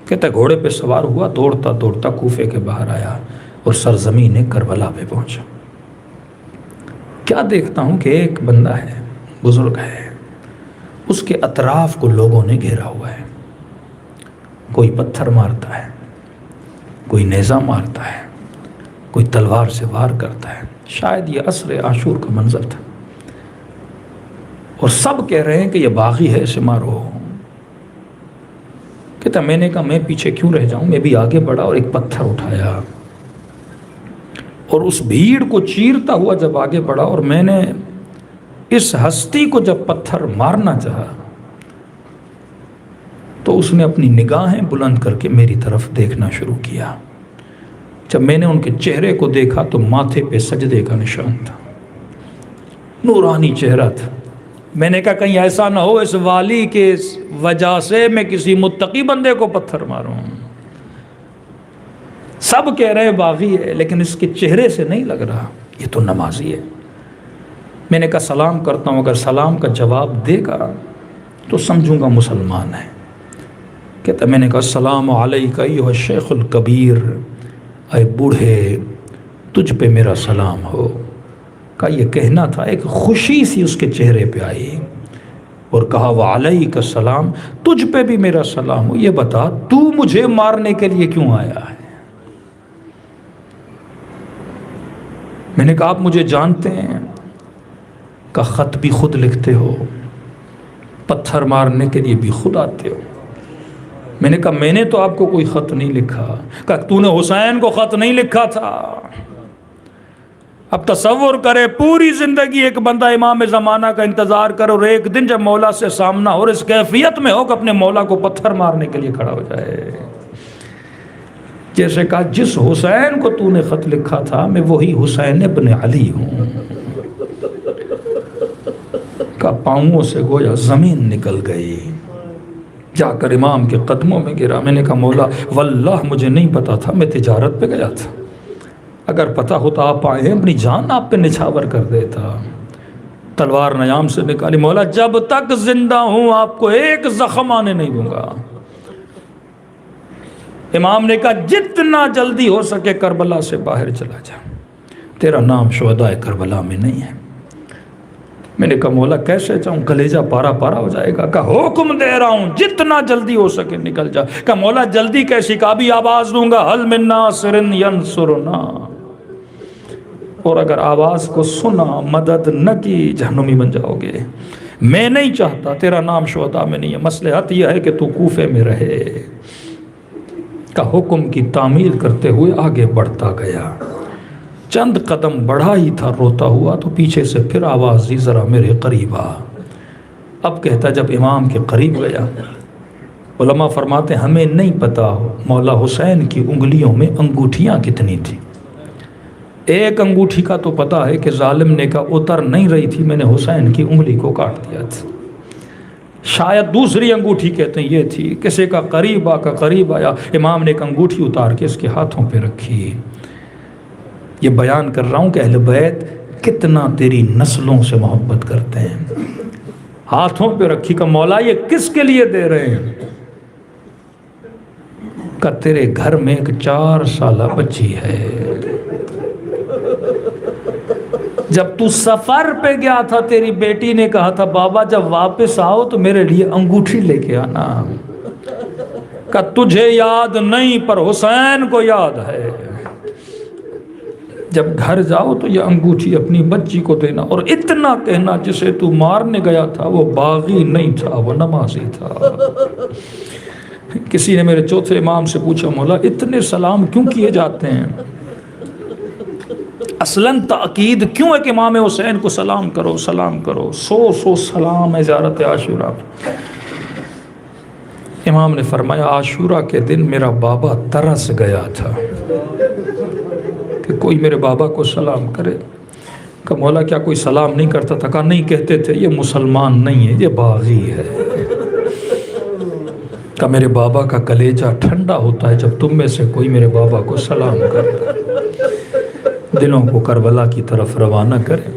کہتا گھوڑے پہ سوار ہوا، دوڑتا دوڑتا کوفے کے باہر آیا اور سرزمین کربلا پہ پہنچا۔ کیا دیکھتا ہوں کہ ایک بندہ ہے، بزرگ ہے، اس کے اطراف کو لوگوں نے گھیرا ہوا ہے، کوئی پتھر مارتا ہے، کوئی نیزہ مارتا ہے، کوئی تلوار سے وار کرتا ہے۔ شاید یہ عصر عاشور کا منظر تھا، اور سب کہہ رہے ہیں کہ یہ باغی ہے، اسے مارو۔ کہتا میں نے کہا میں پیچھے کیوں رہ جاؤں، میں بھی آگے بڑھا اور ایک پتھر اٹھایا اور اس بھیڑ کو چیرتا ہوا جب آگے بڑھا، اور میں نے اس ہستی کو جب پتھر مارنا چاہا تو اس نے اپنی نگاہیں بلند کر کے میری طرف دیکھنا شروع کیا۔ جب میں نے ان کے چہرے کو دیکھا تو ماتھے پہ سجدے کا نشان تھا، نورانی چہرہ تھا۔ میں نے کہا کہیں ایسا نہ ہو اس والی کے وجہ سے میں کسی متقی بندے کو پتھر ماروں۔ سب کہہ رہے باغی ہے لیکن اس کے چہرے سے نہیں لگ رہا یہ تو نمازی ہے۔ میں نے کہا سلام کرتا ہوں، اگر سلام کا جواب دے گا تو سمجھوں گا مسلمان ہے۔ کہتا میں نے کہا السلام علیکہ ایھا الشیخ الکبیر، اے بوڑھے تجھ پہ میرا سلام ہو۔ کہا یہ کہنا تھا، ایک خوشی سی اس کے چہرے پہ آئی اور کہا وعلیک السلام، تجھ پہ بھی میرا سلام ہو، یہ بتا تو مجھے مارنے کے لیے کیوں آیا ہے؟ میں نے کہا آپ مجھے جانتے ہیں؟ کہ خط بھی خود لکھتے ہو، پتھر مارنے کے لیے بھی خود آتے ہو۔ میں نے کہا میں نے تو آپ کو کوئی خط نہیں لکھا۔ کہا تو نے حسین کو خط نہیں لکھا تھا؟ اب تصور کرے پوری زندگی ایک بندہ امام زمانہ کا انتظار کرے اور ایک دن جب مولا سے سامنا ہو اور اس کیفیت میں ہو کہ اپنے مولا کو پتھر مارنے کے لیے کھڑا ہو جائے۔ جیسے کہا جس حسین کو تو نے خط لکھا تھا میں وہی حسین ابن علی ہوں۔ کا پاؤں سے گویا زمین نکل گئی۔ جا کر امام کے قدموں میں گرا. میں نے کہا مولا واللہ مجھے نہیں پتا تھا، میں تجارت پہ گیا تھا، اگر پتا ہوتا آپ آئے ہیں اپنی جان آپ پہ نچھاور کر دیتا. تلوار نیام سے نکالی. مولا جب تک زندہ ہوں آپ کو ایک زخم آنے نہیں دوں گا. امام نے کہا جتنا جلدی ہو سکے کربلا سے باہر چلا جا، تیرا نام شہداء کربلا میں نہیں ہے. میں نے کہا مولا کیسے جاؤں، کلیجہ پارا پارا ہو جائے گا. کہا حکم دے رہا ہوں جتنا جلدی ہو سکے نکل جا. کہا مولا جلدی کیسی؟ کہا بھی آواز دوں گا حل من ناصر ینصرنا، اور اگر آواز کو سنا مدد نہ کی جہنمی بن جاؤ گے. میں نہیں چاہتا، تیرا نام شہداء میں نہیں ہے، مصلحت یہ ہے کہ تو کوفے میں رہے. کا حکم کی تعمیل کرتے ہوئے آگے بڑھتا گیا. چند قدم بڑھا ہی تھا روتا ہوا تو پیچھے سے پھر آواز دی ذرا میرے قریب آ. اب کہتا جب امام کے قریب گیا، علماء فرماتے ہیں ہمیں نہیں پتا مولا حسین کی انگلیوں میں انگوٹھیاں کتنی تھی. ایک انگوٹھی کا تو پتا ہے کہ ظالم نے کہا اتر نہیں رہی تھی، میں نے حسین کی انگلی کو کاٹ دیا تھا. شاید دوسری انگوٹھی کہتے ہیں یہ تھی. کسی کا قریب آ کا قریب آیا، امام نے ایک انگوٹھی اتار کے اس کے ہاتھوں پہ رکھی. یہ بیان کر رہا ہوں کہ اہل بیت کتنا تیری نسلوں سے محبت کرتے ہیں. ہاتھوں پہ رکھی. کہ مولا یہ کس کے لیے دے رہے ہیں؟ کہ تیرے گھر میں ایک 4 سالہ بچی ہے، جب تو سفر پہ گیا تھا تیری بیٹی نے کہا تھا بابا جب واپس آؤ تو میرے لیے انگوٹھی لے کے آنا. کہ تجھے یاد نہیں پر حسین کو یاد ہے، جب گھر جاؤ تو یہ انگوٹھی اپنی بچی کو دینا، اور اتنا کہنا جسے تو مارنے گیا تھا وہ باغی نہیں تھا، وہ نمازی تھا. کسی نے میرے چوتھے امام سے پوچھا مولا اتنے سلام کیوں کیے جاتے ہیں؟ اصلاً تاکید کیوں ہے کہ امام حسین کو سلام کرو سلام کرو؟ 100 سلام ہے زیارت عاشورہ. امام نے فرمایا عاشورہ کے دن میرا بابا ترس گیا تھا کہ کوئی میرے بابا کو سلام کرے. کہ مولا کیا کوئی سلام نہیں کرتا تھا؟ کہا نہیں کہتے تھے یہ مسلمان نہیں ہے، یہ باغی ہے. کہ میرے بابا کا کلیجہ ٹھنڈا ہوتا ہے جب تم میں سے کوئی میرے بابا کو سلام کرتا ہے. دلوں کو کربلا کی طرف روانہ کریں.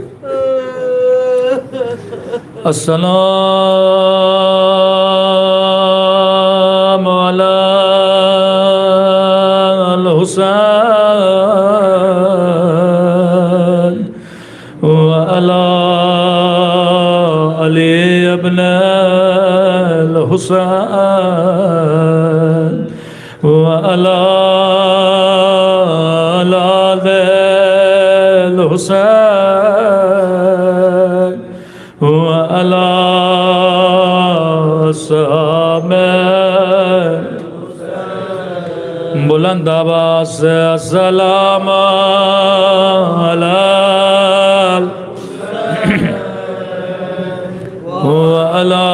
السلام علی الحسین وعلی علی ابن الحسین وعلی حسین وعلی صحابہ. بلند آواز سے السلام علی وعلی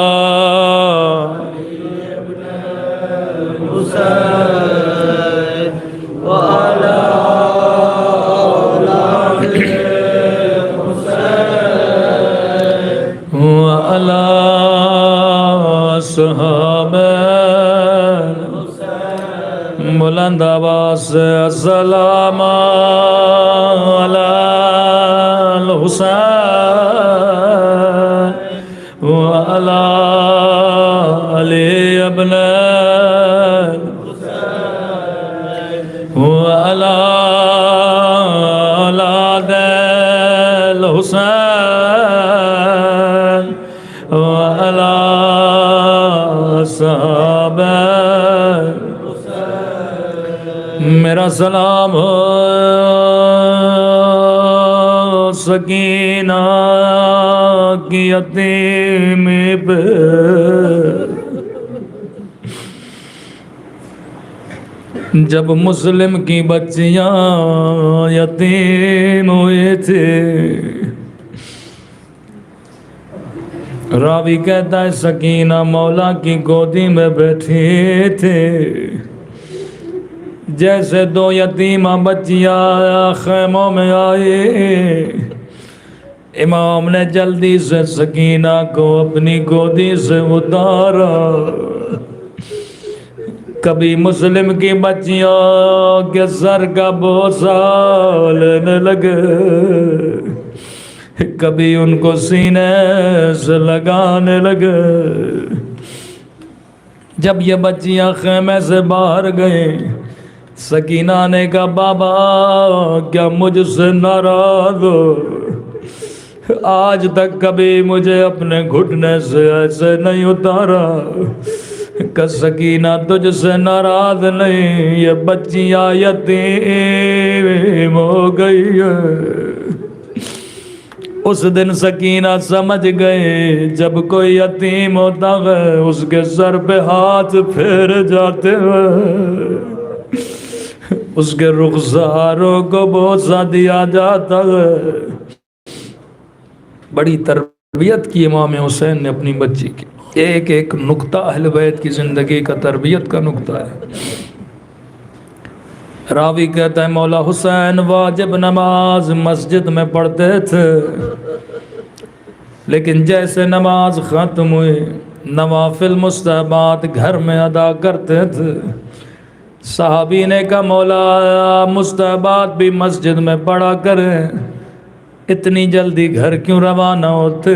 بلند آواز سے السلام علی الحسین وعلی علی ابن وعلی اولاد الحسین وعلی صحابہ. میرا سلام ہو سکینہ کی یتیمی پہ، جب مسلم کی بچیاں یتیم ہوئے تھے. راوی کہتا ہے سکینہ مولا کی گودی میں بیٹھے تھے، جیسے 2 یتیمہ بچیاں خیموں میں آئے. امام نے جلدی سے سکینہ کو اپنی گودی سے اتارا. کبھی مسلم کی بچیوں کے سر کا بوسہ لینے لگے، کبھی ان کو سینے سے لگانے لگے۔ جب یہ بچیاں خیمے سے باہر گئیں، سکینہ نے کہا بابا کیا مجھ سے ناراض ہو؟ آج تک کبھی مجھے اپنے گھٹنے سے ایسے نہیں اتارا۔ کہ سکینہ تجھ سے ناراض نہیں، یہ بچیاں یتیم ہو گئی ہے۔ اس دن سکینہ سمجھ گئے جب کوئی یتیم ہوتا ہے اس کے سر پہ ہاتھ پھیر جاتے ہیں، اس کے رخساروں کو بوسہ دیا جاتا ہے۔ بڑی تربیت کی امام حسین نے اپنی بچی کی، ایک ایک نقطہ اہل بیت کی زندگی کا تربیت کا نقطہ ہے۔ راوی کہتا ہے مولا حسین واجب نماز مسجد میں پڑھتے تھے، لیکن جیسے نماز ختم ہوئی نوافل مستحبات گھر میں ادا کرتے تھے۔ صحابی نے کہا مولا مستحبات بھی مسجد میں پڑھا کریں، اتنی جلدی گھر کیوں روانہ ہوتے؟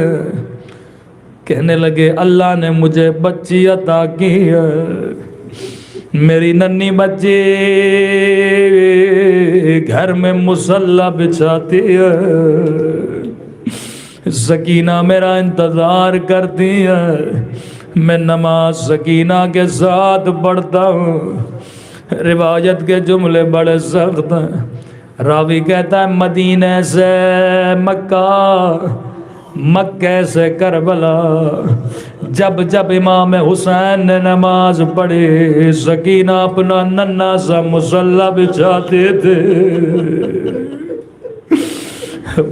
کہنے لگے اللہ نے مجھے بچی عطا کی ہے، میری ننھی بچی گھر میں مصلی بچھاتی ہے، سکینہ میرا انتظار کرتی ہے، میں نماز سکینہ کے ساتھ پڑھتا ہوں۔ روایت کے جملے بڑے سخت ہیں۔ راوی کہتا ہے مدینے سے مکہ، مکہ سے کربلا، جب جب امام حسین نے نماز پڑھی سکینہ اپنا ننھا سا مصلی بچھاتے تھے،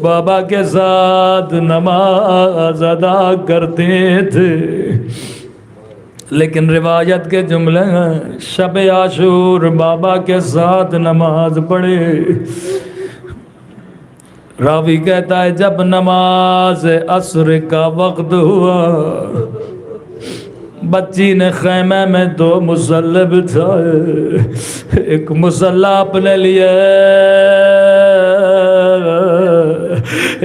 بابا کے ساتھ نماز ادا کرتے تھے۔ لیکن روایت کے جملے ہیں شب عاشور بابا کے ساتھ نماز پڑھے۔ راوی کہتا ہے جب نماز عصر کا وقت ہوا بچی نے خیمے میں دو مصلی بچھائے، ایک مصلی اپنے لیے،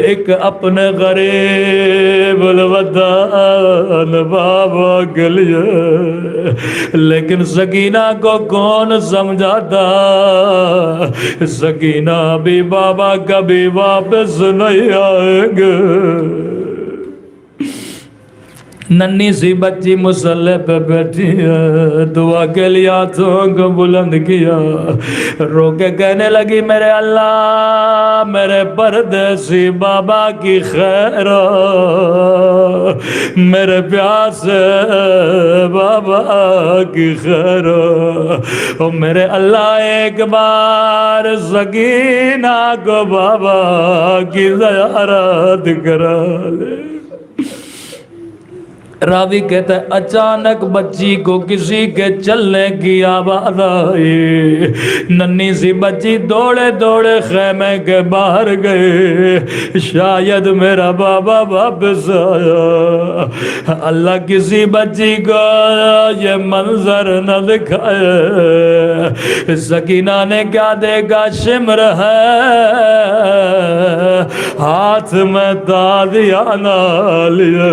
ایک اپنے غریب الودان بابا کے لیے۔ لیکن سکینہ کو کون سمجھاتا، سکینہ بھی بابا کبھی واپس نہیں آئیں گے۔ ننھی سی بچی مصلی پہ بیٹھی ہے، دعا کے لیے ہاتھوں کو بلند کیا، رو کے کہنے لگی میرے اللہ میرے پردیسی بابا کی خیر، میرے پیاسے بابا کی خیر، او میرے اللہ ایک بار سکینہ کو بابا کی زیارت کرا لے۔ راوی کہتا ہے اچانک بچی کو کسی کے چلنے کی آواز آئی، ننھی سی بچی دوڑے دوڑے خیمے کے باہر گئے، شاید میرا بابا واپس آیا۔ اللہ کسی بچی کو یہ منظر نہ دکھائے۔ سکینہ نے کیا دیکھا، شمر ہے ہاتھ میں تازیانہ لیے،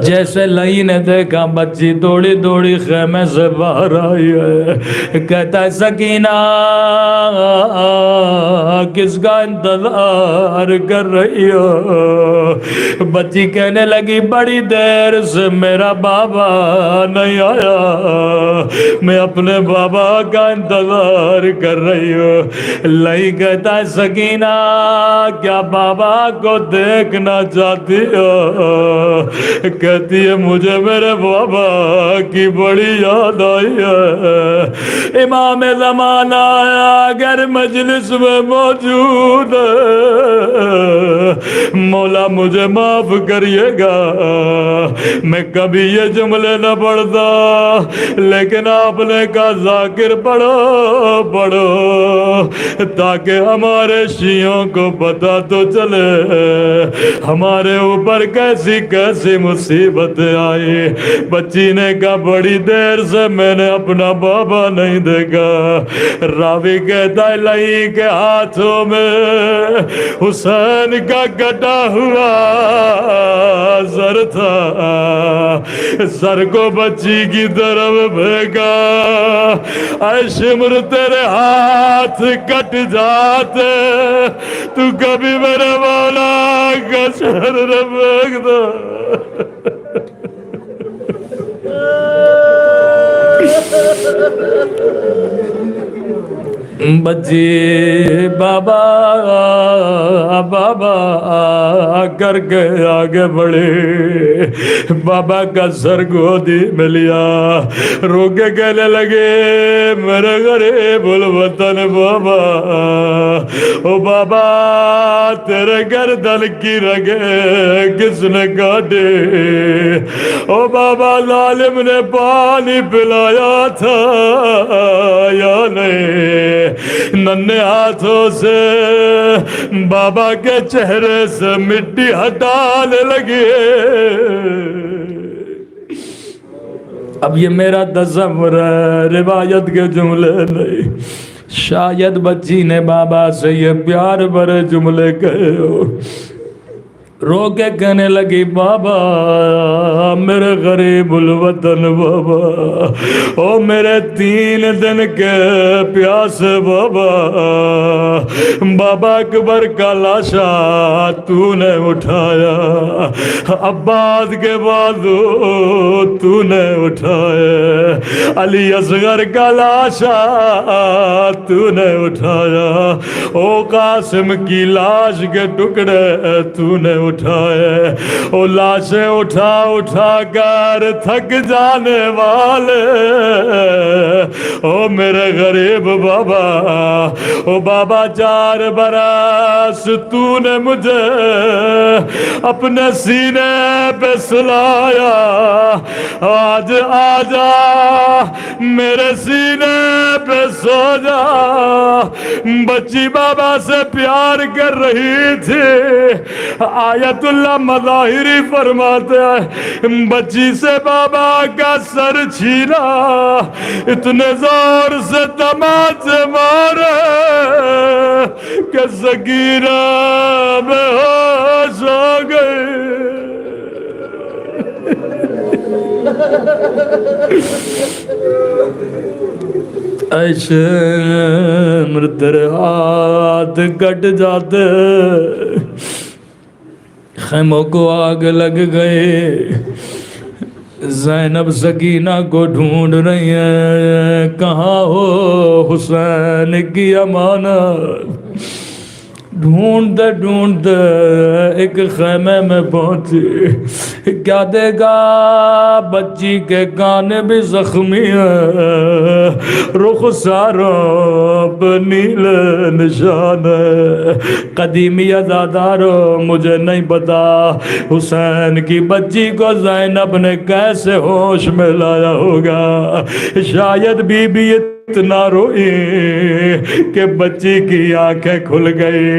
جیسے لئی نے دیکھا بچی دوڑی دوڑی خیمے سے باہر آئی ہے۔ کہتا ہے سکینہ کس کا انتظار کر رہی ہو؟ بچی کہنے لگی بڑی دیر سے میرا بابا نہیں آیا، میں اپنے بابا کا انتظار کر رہی ہوں۔ لئی کہتا ہے سکینہ کیا بابا کو دیکھنا چاہتی ہو؟ کہتی ہے مجھے میرے بابا کی بڑی یاد آئی ہے، امام زمانہ اگر مجلس میں موجود ہے، مولا مجھے معاف کریے گا، میں کبھی یہ جملے نہ پڑھتا، لیکن آپ نے کہا ذاکر پڑھو پڑھو تاکہ ہمارے شیعوں کو پتہ تو چلے ہمارے اوپر کیسی مصیبت آئی. بچی نے کہا بڑی دیر سے میں نے اپنا بابا نہیں دیکھا. راوی کہتا ہے لئی کے ہاتھوں میں حسین کا کٹا ہوا زر تھا. زر کو بچی کی طرف پھینکا. اے شمر تیرے ہاتھ کٹ جاتے تو کبھی میرے مولا کا سر نہ پھینکتا. بچی بابا بابا کر کے آگے بڑھے. بابا کا سر گودی میں لیا. رو کے کہنے لگے میرے غریب الوطن بابا. او بابا تیرے گردن کی رگیں کس نے کاٹے؟ او بابا ظالم نے پانی پلایا تھا یا نہیں؟ ننھے ہاتھوں سے بابا کے چہرے سے مٹی ہٹانے لگے. اب یہ میرا تصور ہے، روایت کے جملے نہیں. شاید بچی نے بابا سے یہ پیار بھرے جملے کہے ہو. رو کے کہنے لگی بابا میرے غریب الوطن بابا. او میرے 3 دن کے پیاس بابا. بابا اکبر کا لاشا تو نے اٹھایا. عباس کے بازو تو نے اٹھائے. علی اصغر کا لاشا تو نے اٹھایا. او قاسم کی لاش کے ٹکڑے تو نے اٹھائے. او لاشیں اٹھا اٹھا کر تھک جانے والے. او میرے غریب بابا. او بابا 4 برس تو نے مجھے اپنے سینے پہ سلایا. آج آجا میرے سینے پہ سو جا. بچی بابا سے پیار کر رہی تھی. آیت اللہ مظاہری فرماتے ہیں بچی سے بابا کا سر چھینا. اتنے زور سے تماچے مارے کہ سکینہ بے ہوش ہو گئی. اے شمر تیرے ہاتھ کٹ جاتے خیموں کو آگ لگ گئے. زینب سکینہ کو ڈھونڈ رہی ہیں کہاں ہو حسین کی امانت. ڈھونڈتے ڈھونڈتے ایک خیمے میں پہنچی. کیا دیکھا بچی کے کان بھی زخمی ہیں. رخساروں پہ نیلے نشان ہے. قدیمی عزادارو مجھے نہیں پتا حسین کی بچی کو زینب نے کیسے ہوش میں لایا ہوگا. شاید بی بی اتنا روئی کہ بچی کی آنکھیں کھل گئی.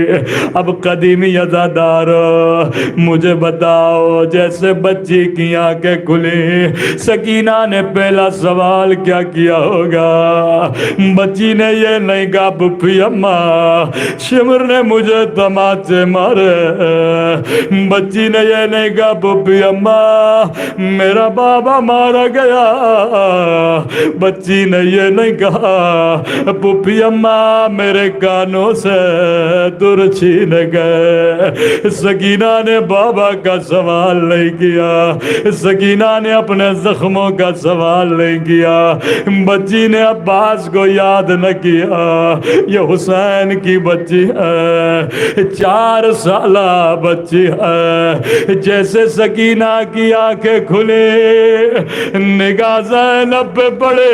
اب قدیمی عزادارو مجھے بتاؤ جیسے بچی کی آنکھیں کھلی سکینہ نے پہلا سوال کیا کیا ہوگا؟ بچی نے یہ نہیں کہا پھپھی اماں شمر نے مجھے تماچے مارے. بچی نے یہ نہیں کہا پھپھی اماں میرا بابا مارا گیا. بچی نے یہ نہیں کہا پھپھی اماں میرے کانوں سے در چھین گئے. سکینہ نے بابا کا سوال نہیں کیا. سکینہ نے اپنے زخموں کا سوال نہیں کیا. بچی نے عباس کو یاد نہ کیا. یہ حسین کی بچی ہے. 4 سالہ بچی ہے. جیسے سکینہ کی آنکھیں کھلی نگاہ زینب پہ پڑے.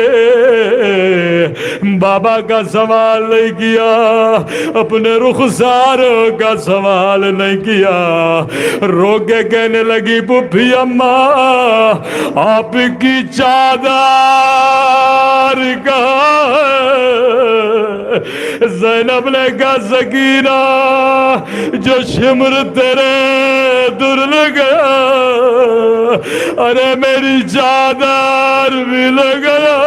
بابا کا سوال نہیں کیا. اپنے رخساروں کا سوال نہیں کیا. رو کے کہنے لگی پھپھی اماں آپ کی چادر کہاں ہے؟ زینب نے کہا سکینہ جو شمر تیرے در لگا ارے میری چادر مل گیا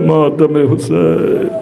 ماتم حسین